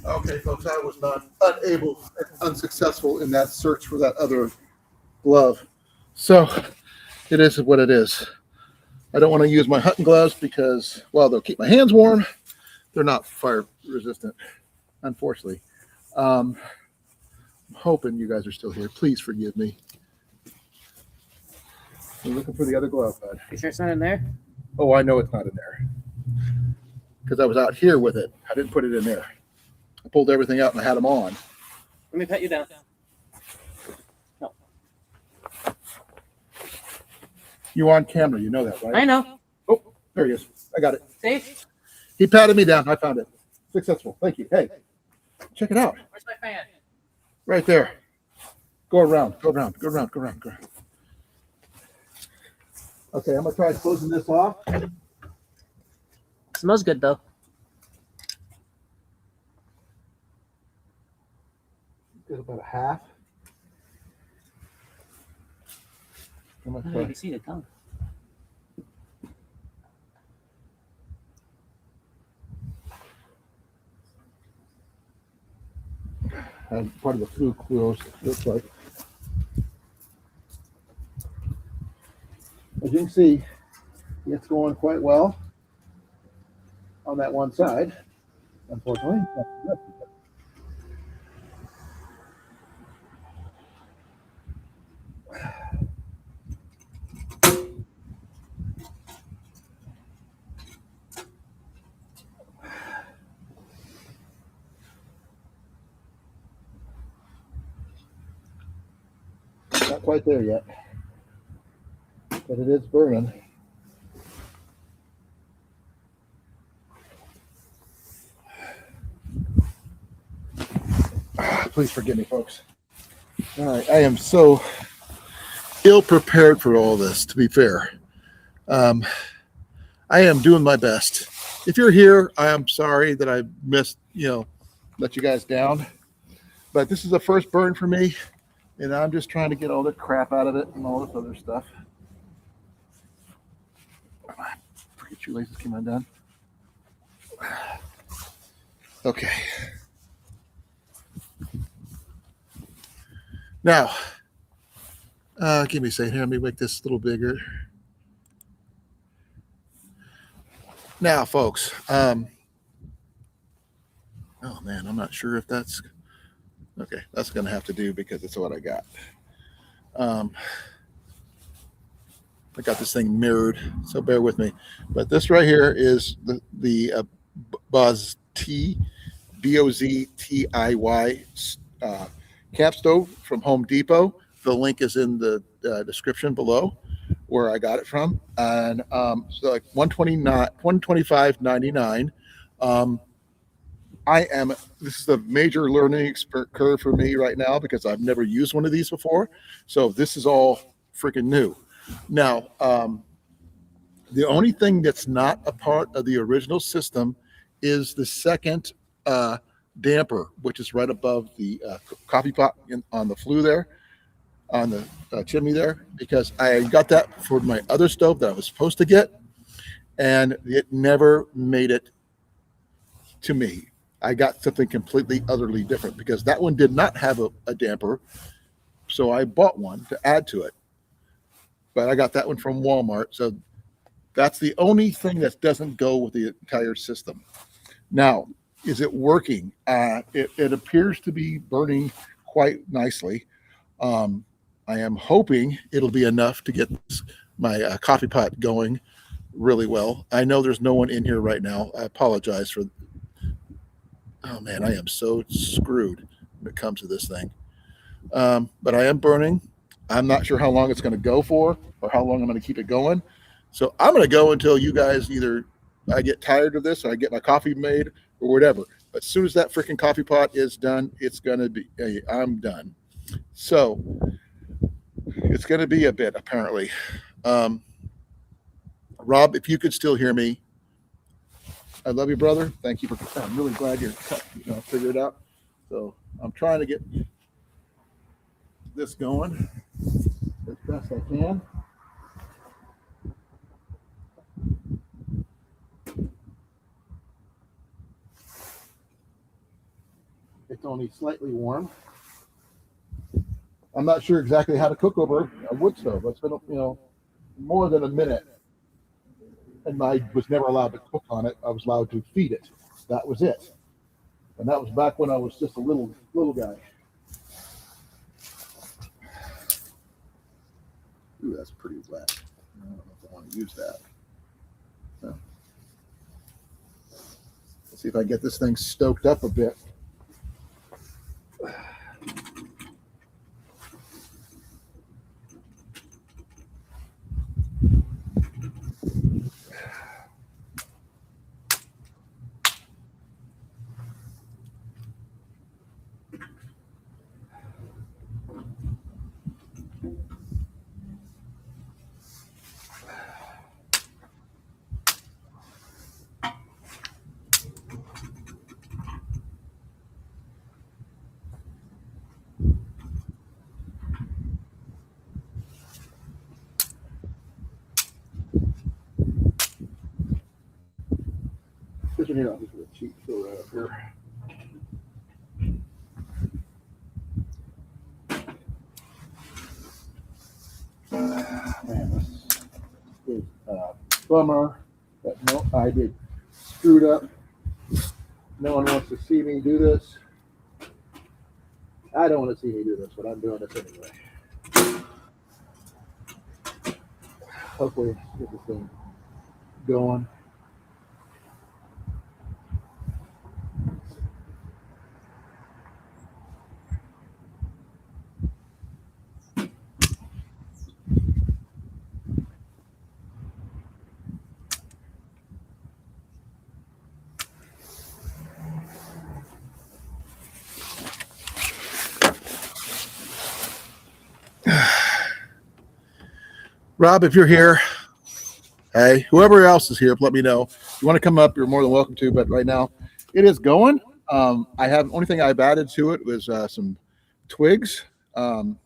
Okay, folks, I was not unable, unsuccessful in that search for that other glove. So it is what it is. I don't want to use my hunting gloves because, while they'll keep my hands warm, they're not fire resistant, unfortunately. I'm hoping you guys are still here. Please forgive me. I'm looking for the other glove, bud. You sure it's not in there? Oh, I know it's not in there because I was out here with it. I didn't put it in there. I pulled everything out and I had them on. Let me pat you down. No. You on camera, you know that, right? I know. Oh, there he is. I got it. See? He patted me down. I found it. Successful. Thank you. Hey, check it out. Where's my fan? Right there. Go around. Go around. Go around. Go around. Go around. Okay, I'm gonna try closing this off. Smells good though. Get about a half. I'm I gonna don't try. even see the tongue. Part of the fluke looks like. As you can see, it's going quite well on that one side. Unfortunately, not quite there yet, but it is burning. Please forgive me, folks. All right, I am so ill prepared for all this, to be fair. I am doing my best. If you're here, I am sorry that I missed, let you guys down. But this is the first burn for me, and I'm just trying to get all the crap out of it and all this other stuff. Forget your laces came undone. Okay. Now, give me a second here. Let me make this a little bigger. Now, folks, oh man, I'm not sure if that's okay. That's going to have to do because it's what I got. I got this thing mirrored, so bear with me. But this right here is the Boztiy, Boztiy camp stove from Home Depot. The link is in the description below where I got it from, and so like $125.99. This is a major learning curve for me right now because I've never used one of these before, so this is all freaking new. Now, the only thing that's not a part of the original system is the second damper, which is right above the coffee pot on the flue there, on the chimney there, because I got that for my other stove that I was supposed to get, and it never made it to me. I got something completely utterly different because that one did not have a damper, so I bought one to add to it. But I got that one from Walmart, so that's the only thing that doesn't go with the entire system. Now, is it working? It appears to be burning quite nicely. I am hoping it'll be enough to get my coffee pot going really well. I know there's no one in here right now. I apologize for. Oh man, I am so screwed when it comes to this thing. But I am burning. I'm not sure how long it's going to go for or how long I'm going to keep it going. So I'm going to go until you guys either I get tired of this or I get my coffee made or whatever. But as soon as that freaking coffee pot is done, it's going to be, I'm done. So it's going to be a bit, apparently. Rob, if you could still hear me, I love you, brother. Thank you for, I'm really glad you're figured it out. So I'm trying to get this going as best I can. It's only slightly warm. I'm not sure exactly how to cook over a wood stove. It's been, more than a minute, and I was never allowed to cook on it. I was allowed to feed it. That was it. And that was back when I was just a little guy. Ooh, that's pretty wet. I don't know if I want to use that. No. Let's see if I get this thing stoked up a bit. This one here, I'll just put a cheap fill right up here. Man, this is a bummer, but no, I did screwed up. No one wants to see me do this. I don't want to see me do this, but I'm doing this anyway. Hopefully, get this thing going. Rob, if you're here, hey, whoever else is here, let me know. If you want to come up, you're more than welcome to. But right now, it is going. I have only thing I've added to it was some twigs. The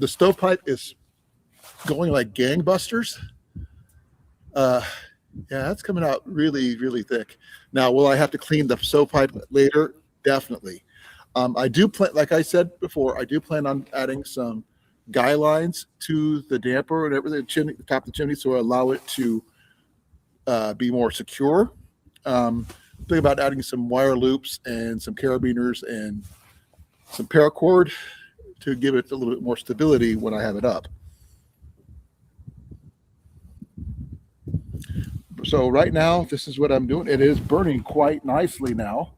stovepipe is going like gangbusters. Yeah, that's coming out really, really thick. Now, will I have to clean the stovepipe later? Definitely. I do plan, like I said before, I do plan on adding some guy lines to the damper and everything, the top of the chimney, so I allow it to be more secure. Think about adding some wire loops and some carabiners and some paracord to give it a little bit more stability when I have it up. So right now, this is what I'm doing. It is burning quite nicely now.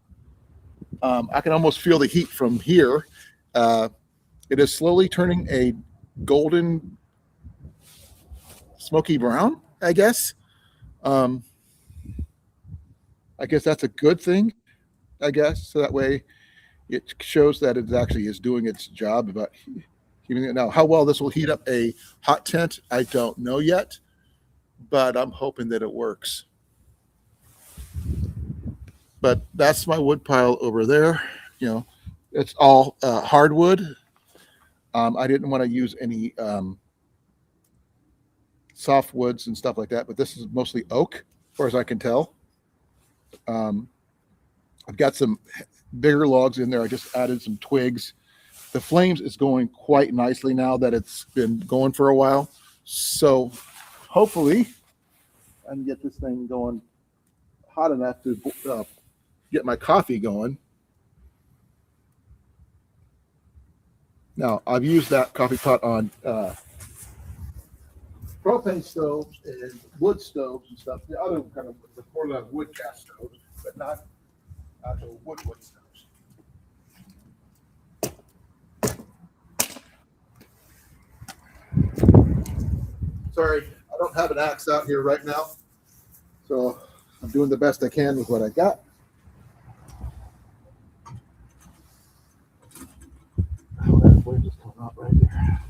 I can almost feel the heat from here. It is slowly turning a golden, smoky brown, I guess. I guess that's a good thing, I guess. So that way it shows that it actually is doing its job about heating it. Now, how well this will heat up a hot tent, I don't know yet, but I'm hoping that it works. But that's my wood pile over there. It's all hardwood. I didn't want to use any soft woods and stuff like that, but this is mostly oak, as far as I can tell. I've got some bigger logs in there. I just added some twigs. The flames is going quite nicely now that it's been going for a while. So hopefully I can get this thing going hot enough to get my coffee going. Now, I've used that coffee pot on propane stoves and wood stoves and stuff. The other kind of the Colan wood gas stoves, but not actual wood stoves. Sorry, I don't have an axe out here right now, so I'm doing the best I can with what I got. Oh, that flame just coming out right there.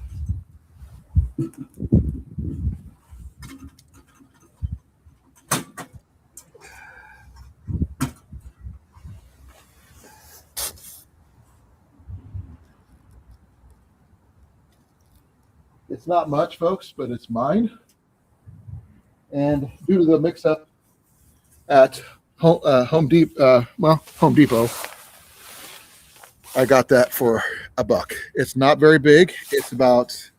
It's not much, folks, but it's mine. And due to the mix-up at Home Depot. I got that for $1. It's not very big. It's about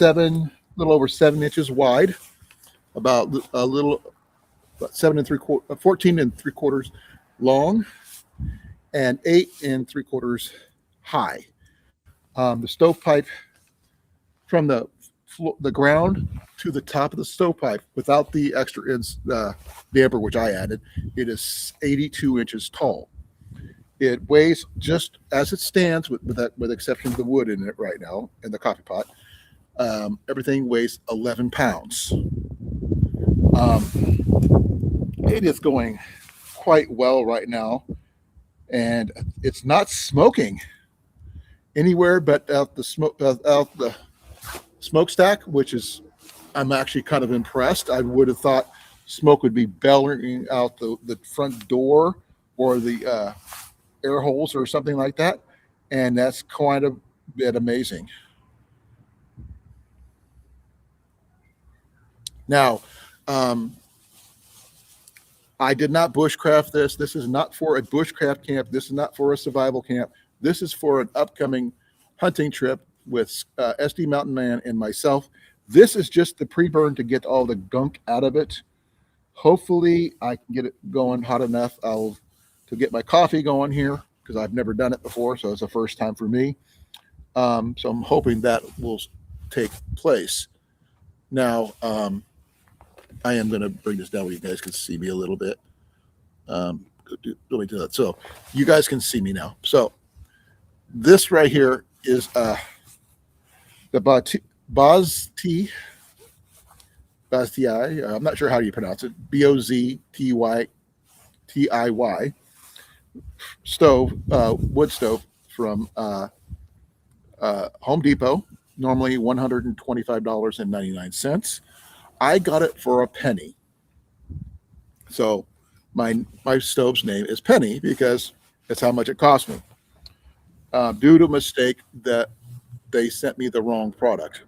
a little over 7 inches wide, about a little, about 14 and 3/4 long, and 8 and 3/4 high. The stovepipe from the ground to the top of the stovepipe, without the extra damper which I added, it is 82 inches tall. It weighs, just as it stands, with the exception of the wood in it right now and the coffee pot. Everything weighs 11 pounds. It is going quite well right now, and it's not smoking anywhere but out the smokestack, which is, I'm actually kind of impressed. I would have thought smoke would be bellowing out the front door or the air holes or something like that, and that's quite a bit amazing. Now, I did not bushcraft this. This is not for a bushcraft camp. This is not for a survival camp. This is for an upcoming hunting trip with SD Mountain Man and myself. This is just the pre-burn to get all the gunk out of it. Hopefully, I can get it going hot enough to get my coffee going here, because I've never done it before, so it's a first time for me. So I'm hoping that will take place. Now, I am going to bring this down where you guys can see me a little bit. Let me do that. So you guys can see me now. So this right here is the Boztiy. I'm not sure how you pronounce it. Boztiy stove, wood stove from Home Depot. Normally $125.99. I got it for $0.01. So my stove's name is Penny because that's how much it cost me. Due to a mistake that they sent me the wrong product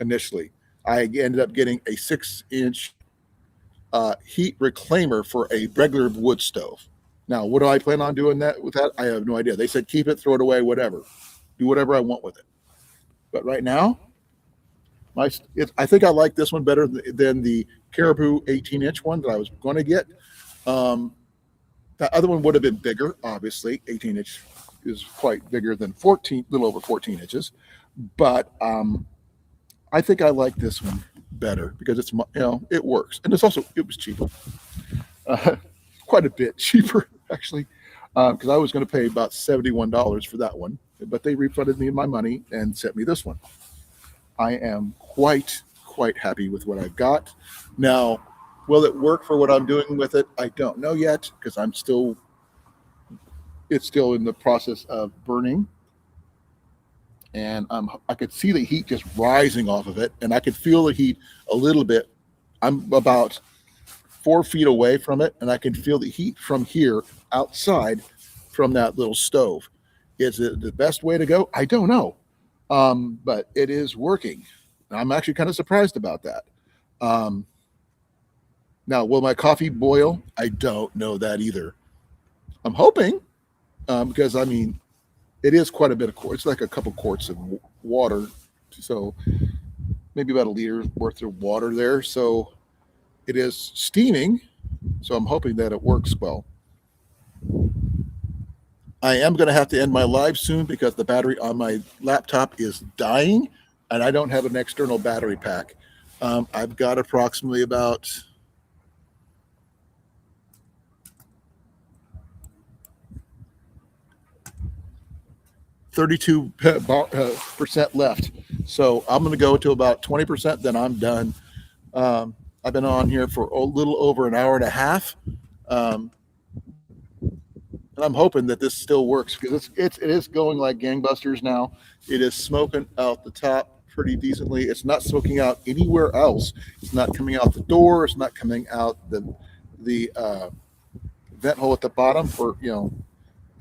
initially, I ended up getting a 6-inch heat reclaimer for a regular wood stove. Now, what do I plan on doing with that? I have no idea. They said keep it, throw it away, whatever. Do whatever I want with it. But right now, I think I like this one better than the Caribou 18-inch one that I was going to get. The other one would have been bigger, obviously. 18-inch is quite bigger than little over 14 inches. But I think I like this one better because it's, it works, and it was cheaper, quite a bit cheaper actually, because I was going to pay about $71 for that one, but they refunded me my money and sent me this one. I am quite happy with what I've got. Now, will it work for what I'm doing with it? I don't know yet, because it's still in the process of burning. And I could see the heat just rising off of it, and I could feel the heat a little bit. I'm about 4 feet away from it, and I can feel the heat from here outside from that little stove. Is it the best way to go? I don't know. But it is working. I'm actually kind of surprised about that. Now, will my coffee boil? I don't know that either. I'm hoping, because it is quite a bit of quarts. It's like a couple quarts of water, so maybe about 1 liter worth of water there. So it is steaming. So I'm hoping that it works well. I am going to have to end my live soon because the battery on my laptop is dying, and I don't have an external battery pack. I've got approximately about 32% left. So I'm going to go to about 20%, then I'm done. I've been on here for a little over an hour and a half. And I'm hoping that this still works because it is going like gangbusters now. It is smoking out the top pretty decently. It's not smoking out anywhere else. It's not coming out the door. It's not coming out the vent hole at the bottom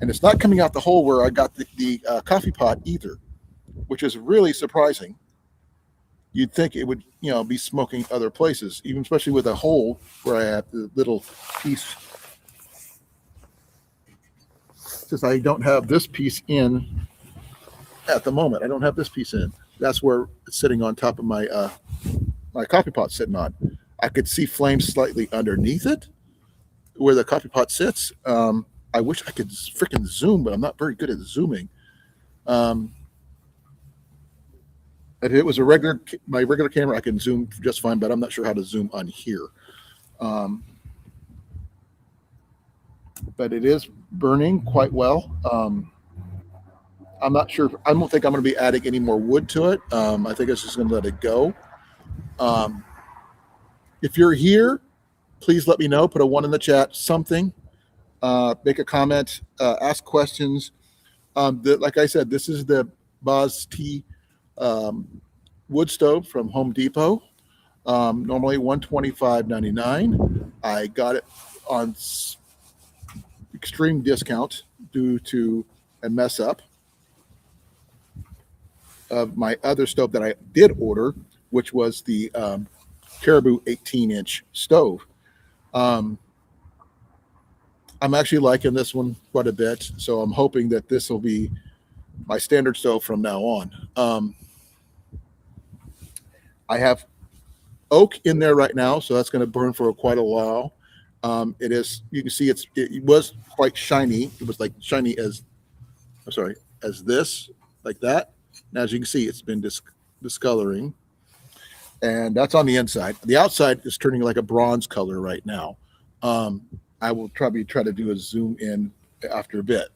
and it's not coming out the hole where I got the coffee pot either, which is really surprising. You'd think it would, be smoking other places, even especially with a hole where I have the little piece since I don't have this piece in at the moment, I don't have this piece in. That's where it's sitting on top of my my coffee pot sitting on. I could see flames slightly underneath it where the coffee pot sits. I wish I could freaking zoom, but I'm not very good at zooming. If it was my regular camera, I can zoom just fine, but I'm not sure how to zoom on here. But it is burning quite well. I'm not sure. I don't think I'm going to be adding any more wood to it. I think it's just going to let it go. If you're here, please let me know. Put a 1 in the chat, something. Make a comment, ask questions. Like I said, this is the Boztiy Wood Stove from Home Depot. Normally $125.99. I got it on extreme discount due to a mess up of my other stove that I did order, which was the Caribou 18-inch stove. I'm actually liking this one quite a bit, so I'm hoping that this will be my standard stove from now on. I have oak in there right now, so that's going to burn for quite a while. It is, you can see it was quite shiny. It was like shiny as this, like that. And as you can see, it's been discoloring, and that's on the inside. The outside is turning like a bronze color right now. I will probably try to do a zoom in after a bit.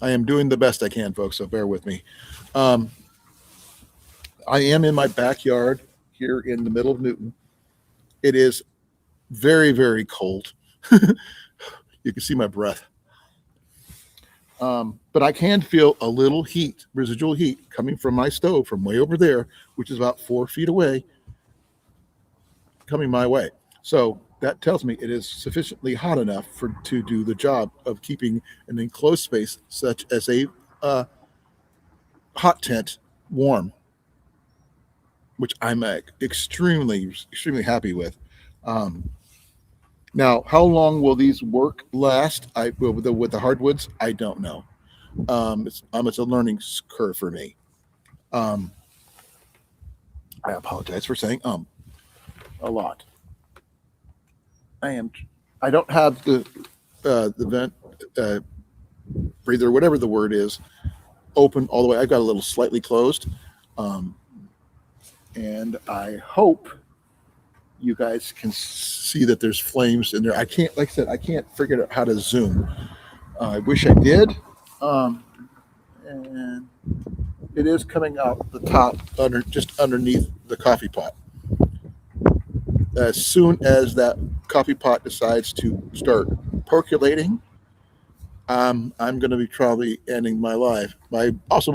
I am doing the best I can, folks, so bear with me. I am in my backyard here in the middle of Newton. It is very, very cold. You can see my breath. But I can feel a little heat, residual heat, coming from my stove from way over there, which is about 4 feet away, coming my way. So that tells me it is sufficiently hot enough to do the job of keeping an enclosed space such as a hot tent warm, which I'm extremely, extremely happy with. Now, how long will these work last? With the hardwoods, I don't know. It's a learning curve for me. I apologize for saying a lot. I don't have the vent breather, whatever the word is, open all the way. I've got a little slightly closed, and I hope you guys can see that there's flames in there. I can't, like I said, I can't figure out how to zoom. I wish I did. And it is coming out the top just underneath the coffee pot. As soon as that coffee pot decides to start percolating, I'm going to be probably ending my life. My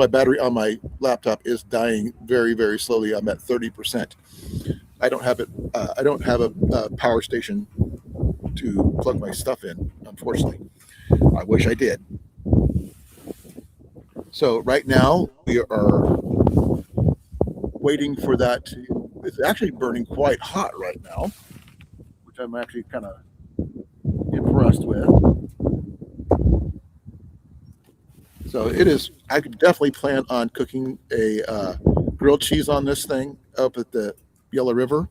battery on my laptop is dying very, very slowly. I'm at 30%. I don't have it. I don't have a power station to plug my stuff in, unfortunately. I wish I did. So right now we are waiting for that to. It's actually burning quite hot right now, which I'm actually kind of impressed with. So it is. I could definitely plan on cooking a grilled cheese on this thing up at the Yellow River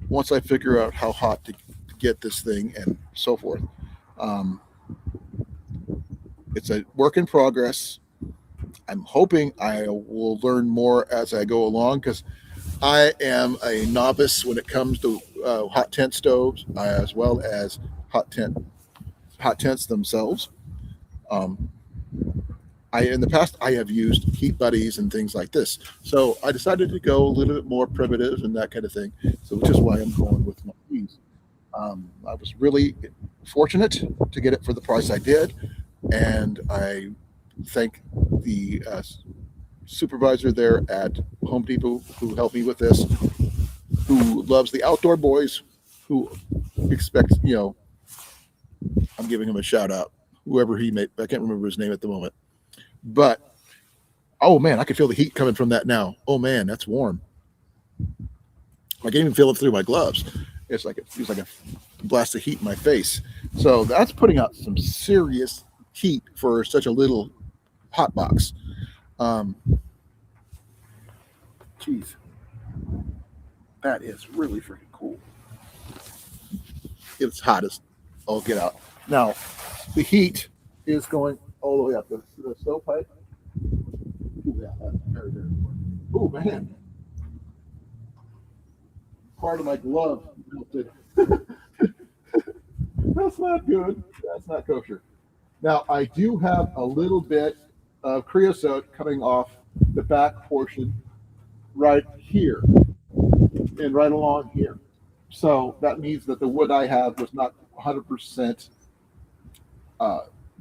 once I figure out how hot to get this thing and so forth. It's a work in progress. I'm hoping I will learn more as I go along, because I am a novice when it comes to hot tent stoves, as well as hot tents themselves. In the past, I have used heat buddies and things like this. So I decided to go a little bit more primitive and that kind of thing. So which is why I'm going with my keys. I was really fortunate to get it for the price I did. And I thank the supervisor there at Home Depot who helped me with this, who loves the outdoor boys, who expects, I'm giving him a shout out, whoever he made. I can't remember his name at the moment. But, oh man, I can feel the heat coming from that now. Oh man, that's warm. I can even feel it through my gloves. It's like it feels like a blast of heat in my face. So that's putting out some serious heat for such a little hot box. Geez, that is really freaking cool. It's hot as all get out. Now, the heat is going all the way up the stovepipe. Ooh, yeah, that's very, very important. Oh, man. Part of my glove melted. That's not good. That's not kosher. Now, I do have a little bit of creosote coming off the back portion right here and right along here. So that means that the wood I have was not 100%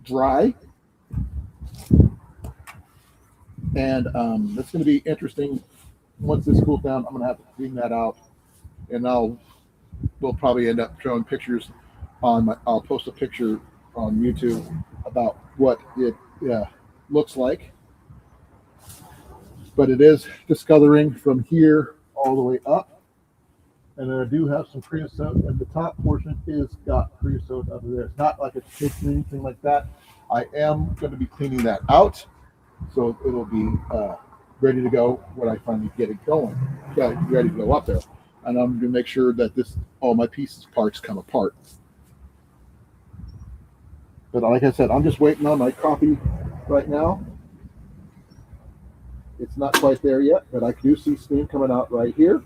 dry. And it's going to be interesting. Once this cools down, I'm going to have to clean that out. And we'll probably end up showing pictures I'll post a picture on YouTube about what it looks like. But it is discoloring from here all the way up. And then I do have some creosote, and the top portion is got creosote under there. It's not like it's pitched or anything like that. I am going to be cleaning that out, so it'll be ready to go when I finally get it going, ready to go up there. And I'm going to make sure that all my parts come apart. But like I said, I'm just waiting on my coffee right now. It's not quite there yet, but I do see steam coming out right here.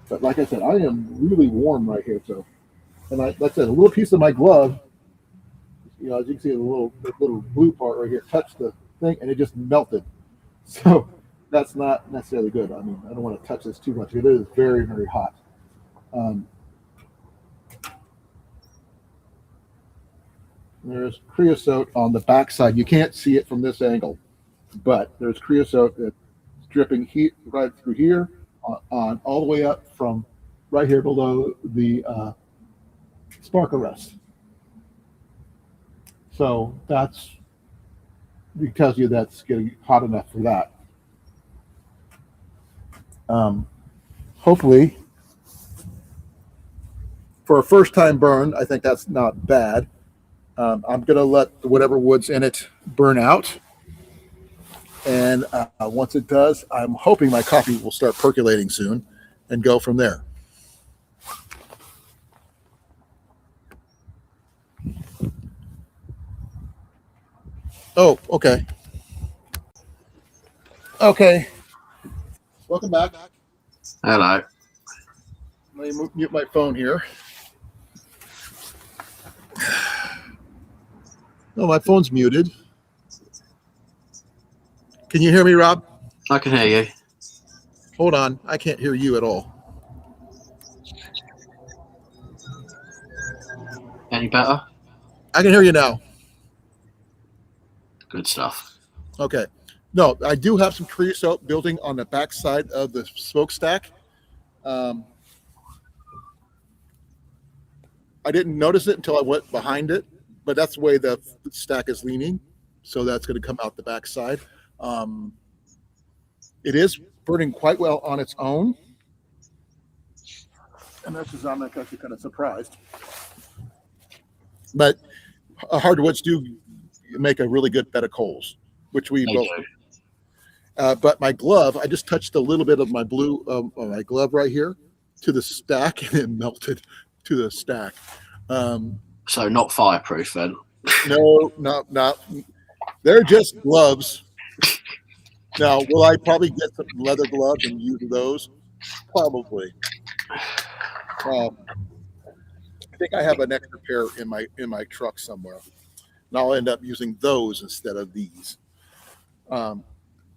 But like I said, I am really warm right here. So, and like I said, a little piece of my glove, as you can see, the little blue part right here touched the thing, and it just melted. So that's not necessarily good. I mean, I don't want to touch this too much. It is very, very hot. There's creosote on the backside. You can't see it from this angle, but there's creosote that's dripping heat right through here on all the way up from right here below the spark arrest. So that's tells you that's getting hot enough for that. Hopefully, for a first-time burn, I think that's not bad. I'm going to let whatever wood's in it burn out. And once it does, I'm hoping my coffee will start percolating soon and go from there. Oh, okay. Okay. Welcome back. Hello. Let me mute my phone here. Oh, my phone's muted. Can you hear me, Rob? I can hear you. Hold on. I can't hear you at all. Any better? I can hear you now. Good stuff. Okay. No, I do have some creosote building on the back side of the smokestack. I didn't notice it until I went behind it, but that's the way the stack is leaning. So that's going to come out the back side. It is burning quite well on its own. And that's just, I'm actually kind of surprised. But hardwoods do make a really good bed of coals, which we both do. But my glove, I just touched a little bit of my my glove right here to the stack, and it melted to the stack. So not fireproof then? No. They're just gloves. Now, will I probably get some leather gloves and use those? Probably. I think I have an extra pair in my truck somewhere, and I'll end up using those instead of these. But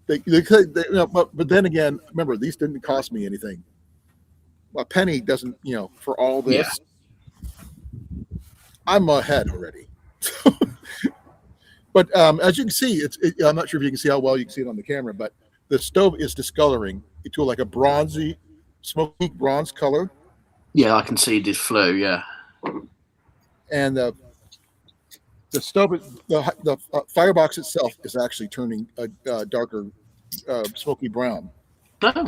then again, remember, these didn't cost me anything. A penny doesn't, for all this. Yeah. I'm ahead already. But as you can see, I'm not sure if you can see how well you can see it on the camera, but the stove is discoloring to like a bronzy, smoky bronze color. Yeah, I can see it did flue, yeah. And the The stove, the firebox itself is actually turning a darker, smoky brown. No,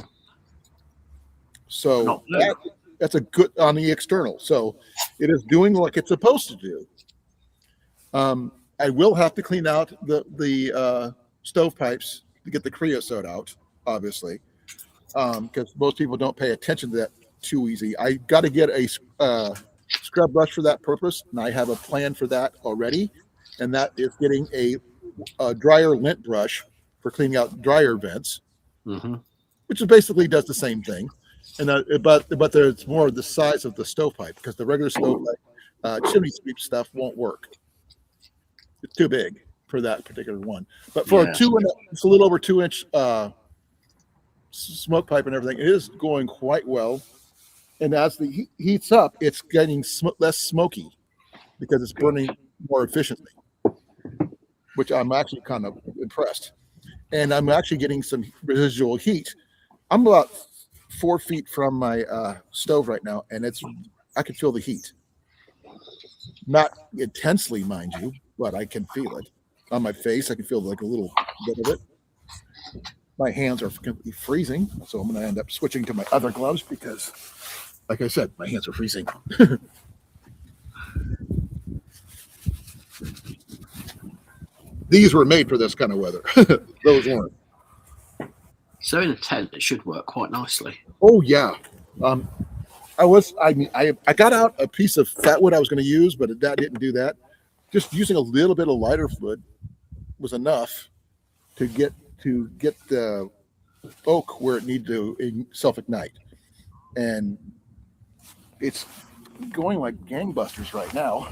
So not blue. that's a good on the external. So it is doing what it's supposed to do. I will have to clean out the stovepipes to get the creosote out, obviously, because most people don't pay attention to that too easy. I got to get a scrub brush for that purpose, and I have a plan for that already, and that is getting a dryer lint brush for cleaning out dryer vents, which is basically does the same thing, and but there's more the size of the stovepipe because the regular stovepipe chimney sweep stuff won't work. It's too big for that particular one. But for it's a little over 2-inch smoke pipe and everything, it is going quite well. And as the heat heats up, it's getting less smoky because it's burning more efficiently, which I'm actually kind of impressed. And I'm actually getting some residual heat. I'm about 4 feet from my stove right now, and I can feel the heat. Not intensely, mind you, but I can feel it on my face. I can feel like a little bit of it. My hands are completely freezing, so I'm going to end up switching to my other gloves because, like I said, my hands are freezing. These were made for this kind of weather. Those weren't. So in a tent, it should work quite nicely. Oh yeah. I got out a piece of fat wood I was going to use, but that didn't do that. Just using a little bit of lighter fluid was enough to get the oak where it needed to self-ignite. And it's going like gangbusters right now.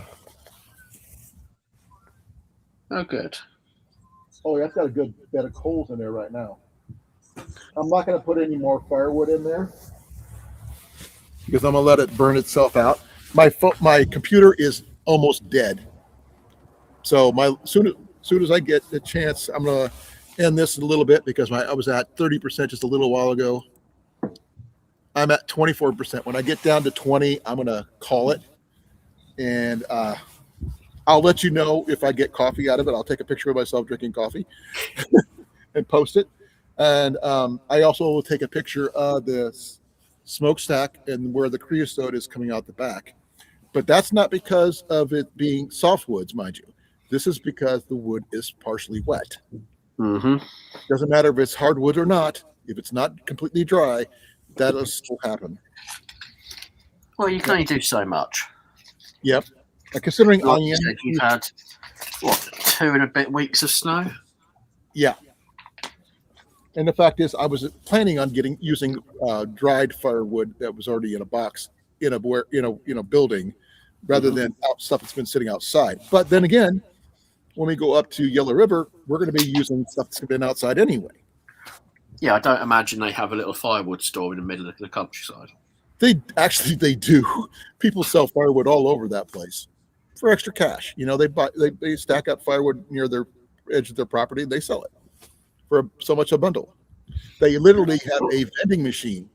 Oh, good. Oh, that's got a good bed of coals in there right now. I'm not going to put any more firewood in there because I'm going to let it burn itself out. My computer is almost dead. So soon as I get the chance, I'm going to end this a little bit because I was at 30% just a little while ago. I'm at 24%. When I get down to 20, I'm going to call it. And I'll let you know if I get coffee out of it. I'll take a picture of myself drinking coffee and post it. And I also will take a picture of the smokestack and where the creosote is coming out the back. But that's not because of it being softwoods, mind you. This is because the wood is partially wet. Doesn't matter if it's hardwood or not. If it's not completely dry, that'll still happen. Well, you can only do so much. Yep. Considering like you've had, 2 and a bit weeks of snow? Yeah. And the fact is, I was planning on using dried firewood that was already in a box in a building, rather than stuff that's been sitting outside. But then again, when we go up to Yellow River, we're going to be using stuff that's been outside anyway. Yeah, I don't imagine they have a little firewood store in the middle of the countryside. They do. People sell firewood all over that place for extra cash. They stack up firewood near their edge of their property. They sell it for so much a bundle. They literally have a vending machine.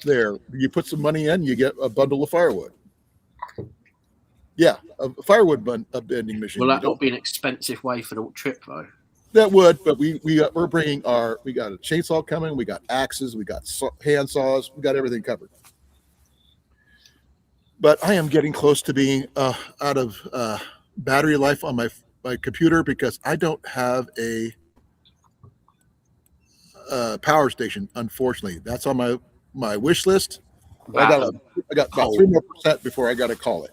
There, you put some money in, you get a bundle of firewood. Yeah, a firewood vending machine. Will that not be an expensive way for the trip, though? That would, but we're bringing we got a chainsaw coming, we got axes, we got hand saws, we got everything covered. But I am getting close to being out of battery life on my computer because I don't have a power station. Unfortunately, that's on my wish list. I got about 3% before I got to call it.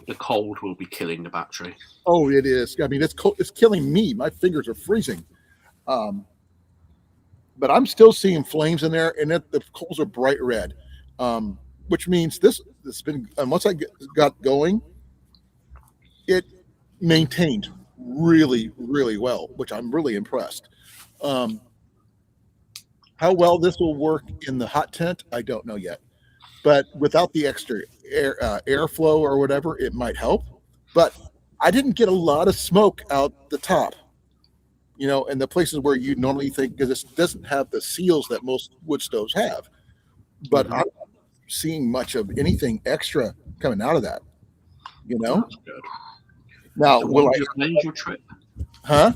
The cold will be killing the battery. Oh, it is. I mean, it's killing me. My fingers are freezing. But I'm still seeing flames in there, and the coals are bright red, which means this has been. And once I got going, it maintained really, really well, which I'm really impressed. How well this will work in the hot tent, I don't know yet. But without the extra airflow or whatever, it might help. But I didn't get a lot of smoke out the top, and the places where you normally think, because this doesn't have the seals that most wood stoves have. But I'm not seeing much of anything extra coming out of that, That's good. Now, So will I? when's your trip? Huh?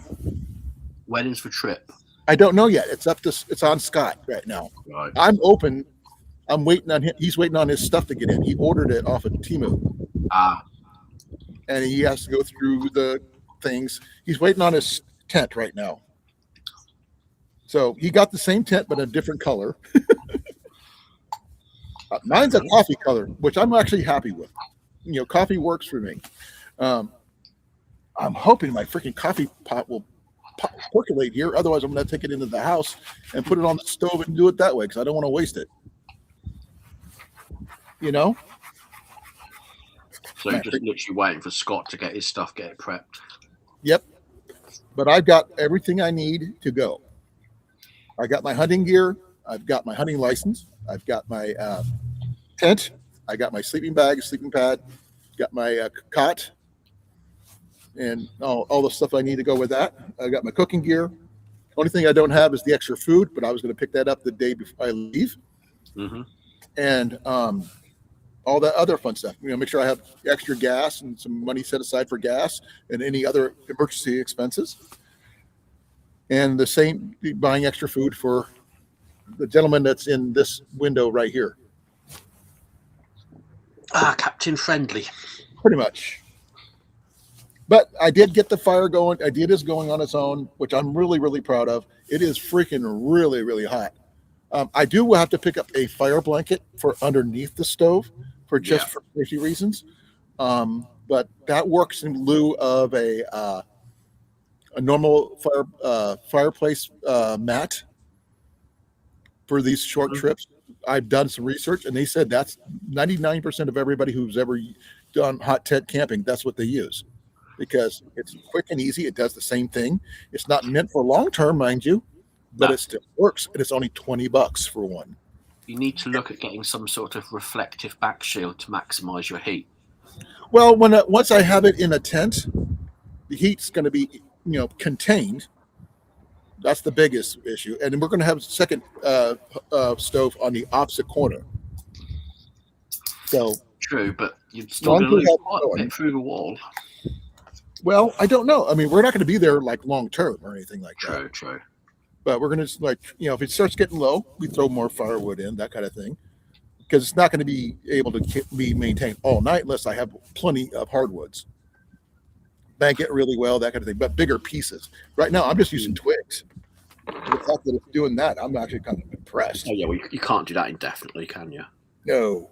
When is the trip? I don't know yet. It's on Scott right now. Right. I'm open. I'm waiting on him. He's waiting on his stuff to get in. He ordered it off of Temu, and he has to go through the things. He's waiting on his tent right now. So he got the same tent but a different color. Mine's a coffee color, which I'm actually happy with. Coffee works for me. I'm hoping my freaking coffee pot will percolate here. Otherwise, I'm going to take it into the house and put it on the stove and do it that way because I don't want to waste it. So you're just literally waiting for Scott to get his stuff, get it prepped. Yep. But I've got everything I need to go. I got my hunting gear. I've got my hunting license. I've got my tent. I got my sleeping bag, sleeping pad. Got my cot. And all the stuff I need to go with that. I got my cooking gear. Only thing I don't have is the extra food, but I was going to pick that up the day before I leave. Mm-hmm. And all that other fun stuff. Make sure I have extra gas and some money set aside for gas and any other emergency expenses. And the same, buying extra food for the gentleman that's in this window right here. Captain Friendly. Pretty much. But I did get the fire going. It is going on its own, which I'm really, really proud of. It is freaking really, really hot. I do have to pick up a fire blanket for underneath the stove for safety reasons. But that works in lieu of a normal fireplace mat for these short trips. I've done some research, and they said that's 99% of everybody who's ever done hot tent camping. That's what they use because it's quick and easy. It does the same thing. It's not meant for long term, mind you, but it still works, and it's only $20 for one. You need to look at getting some sort of reflective back shield to maximize your heat. Well, once I have it in a tent, the heat's going to be contained. That's the biggest issue, and we're going to have a second stove on the opposite corner. So true, but you're still going to lose quite a bit through the wall. Well, I don't know. I mean, we're not going to be there like long term or anything like that. True. But we're going to if it starts getting low, we throw more firewood in, that kind of thing, because it's not going to be able to be maintained all night unless I have plenty of hardwoods. Bank it really well, that kind of thing, but bigger pieces. Right now, I'm just using twigs. The fact that it's doing that, I'm actually kind of impressed. Oh yeah, well, you can't do that indefinitely, can you? No.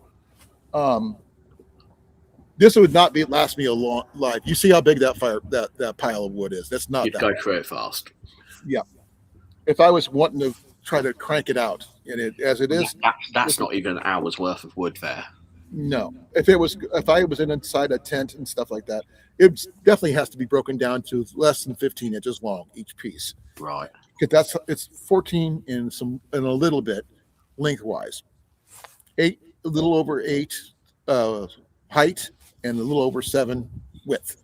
This would not last me a long life. You see how big that pile of wood is. That's not. You'd go through it fast. Yeah. If I was wanting to try to crank it out, and as it is, that's not even an hour's worth of wood there. No. If I was inside a tent and stuff like that, it definitely has to be broken down to less than 15 inches long each piece. Right. Because it's 14 and a little bit lengthwise, a little over 8 height, and a little over 7 width,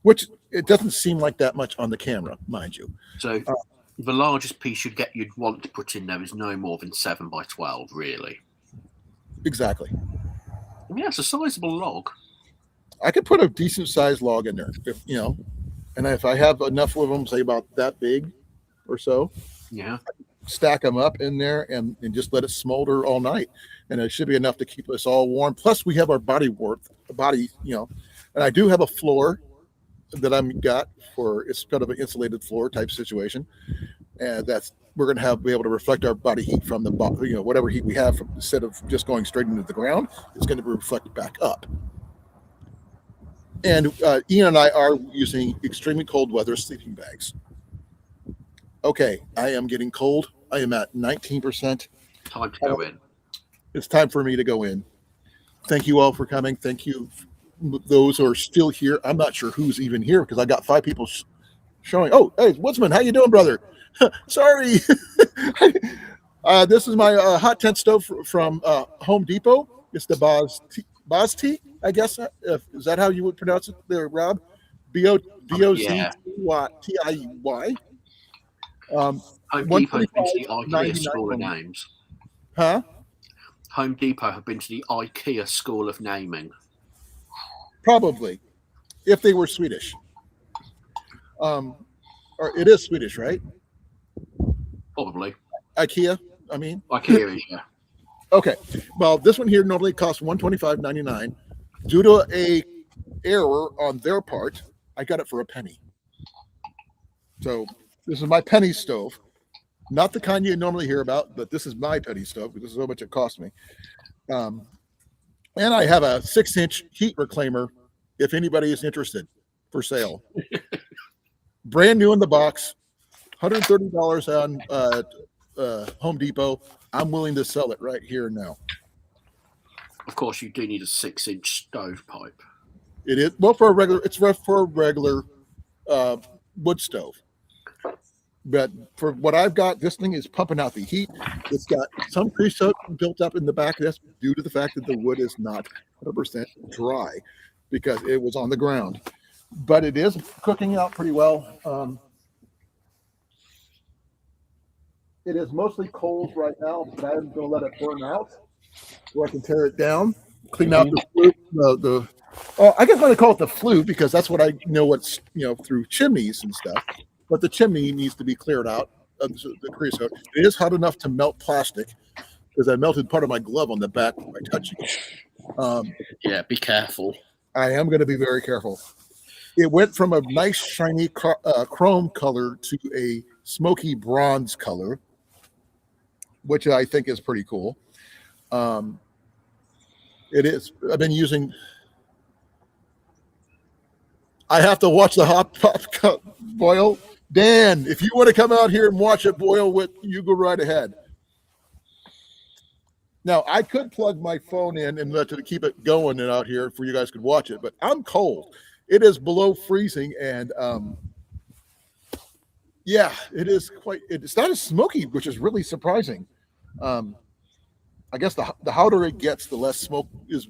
which it doesn't seem like that much on the camera, mind you. So the largest piece you'd want to put in there is no more than 7 by 12, really. Exactly. I mean, that's a sizable log. I could put a decent sized log in there, and if I have enough of them, say about that big or so, stack them up in there and just let it smolder all night, and it should be enough to keep us all warm. Plus, we have our body, and I do have a floor that I'm got it's kind of an insulated floor type situation, and we're going to be able to reflect our body heat from the whatever heat we have instead of just going straight into the ground. It's going to be reflected back up. And Ian and I are using extremely cold weather sleeping bags. Okay, I am getting cold. I am at 19%. Time to go in. It's time for me to go in. Thank you all for coming. Thank you, those who are still here. I'm not sure who's even here because I got 5 people showing. Oh, hey, Woodsman, how you doing, brother? Sorry. This is my hot tent stove from Home Depot. It's the Boztiy, I guess. Is that how you would pronounce it there, Rob? Boztiy. Home Depot have been to the IKEA School of Names. Huh? Home Depot have been to the IKEA School of Naming. Probably, if they were Swedish. Or it is Swedish, right? Probably. IKEA. I mean, IKEA, yeah. okay. Well, this one here normally costs $125.99. Due to a error on their part, I got it for a penny. So this is my penny stove, not the kind you normally hear about, but this is my penny stove because this is how much it cost me. And I have a 6-inch heat reclaimer if anybody is interested, for sale. Brand new in the box, $130 on Home Depot. I'm willing to sell it right here and now. Of course, you do need a 6-inch stovepipe. It is well for a regular. It's rough for a regular wood stove. But for what I've got, this thing is pumping out the heat. It's got some creosote built up in the back. That's due to the fact that the wood is not 100% dry because it was on the ground. But it is cooking out pretty well. It is mostly coals right now, but I'm going to let it burn out so I can tear it down, clean out the I guess I'm going to call it the flue because that's what I know what's, through chimneys and stuff. But the chimney needs to be cleared out of the creosote. It is hot enough to melt plastic because I melted part of my glove on the back by touching it. Yeah, be careful. I am going to be very careful. It went from a nice shiny chrome color to a smoky bronze color, which I think is pretty cool. It is. I've been using. I have to watch the hot pot boil. Dan, if you want to come out here and watch it boil, you go right ahead. Now, I could plug my phone in and let it keep it going and out here for you guys could watch it, but I'm cold. It is below freezing, and yeah, it is quite. It's not as smoky, which is really surprising. I guess the hotter it gets, the less smoke is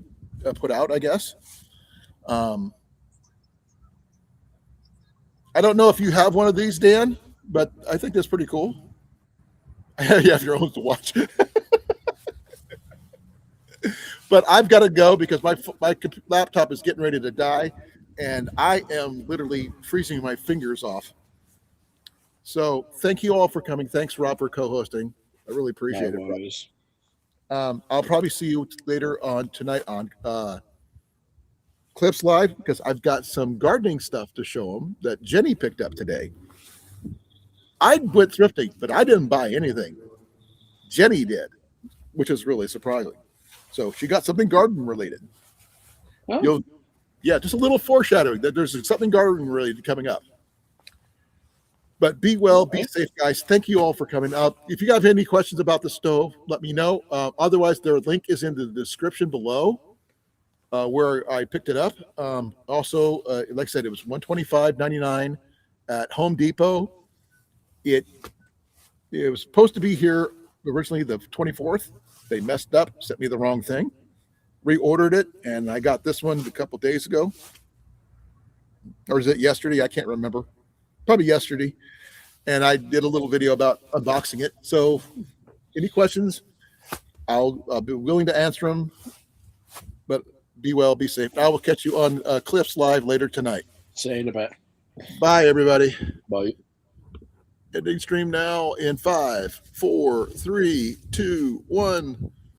put out, I guess. I don't know if you have one of these, Dan, but I think that's pretty cool. You have your own to watch. But I've got to go because my laptop is getting ready to die, and I am literally freezing my fingers off. So thank you all for coming. Thanks, Rob, for co-hosting. I really appreciate it. I'll probably see you later on tonight on Clips Live because I've got some gardening stuff to show them that Jenny picked up today. I went thrifting, but I didn't buy anything. Jenny did, which is really surprising. So she got something garden related. Oh. Yeah, just a little foreshadowing that there's something garden related coming up. But be well, be safe, guys. Thank you all for coming up. If you have any questions about the stove, let me know. Otherwise, their link is in the description below where I picked it up. Also, like I said, it was $125.99 at Home Depot. It was supposed to be here originally the 24th. They messed up, sent me the wrong thing, reordered it, and I got this one a couple days ago. Or is it yesterday? I can't remember. Probably yesterday. And I did a little video about unboxing it. So any questions, I'll be willing to answer them. But be well, be safe. I will catch you on Cliffs Live later tonight. See you in a bit. Bye, everybody. Bye. Ending stream now in 5, 4, 3, 2, 1.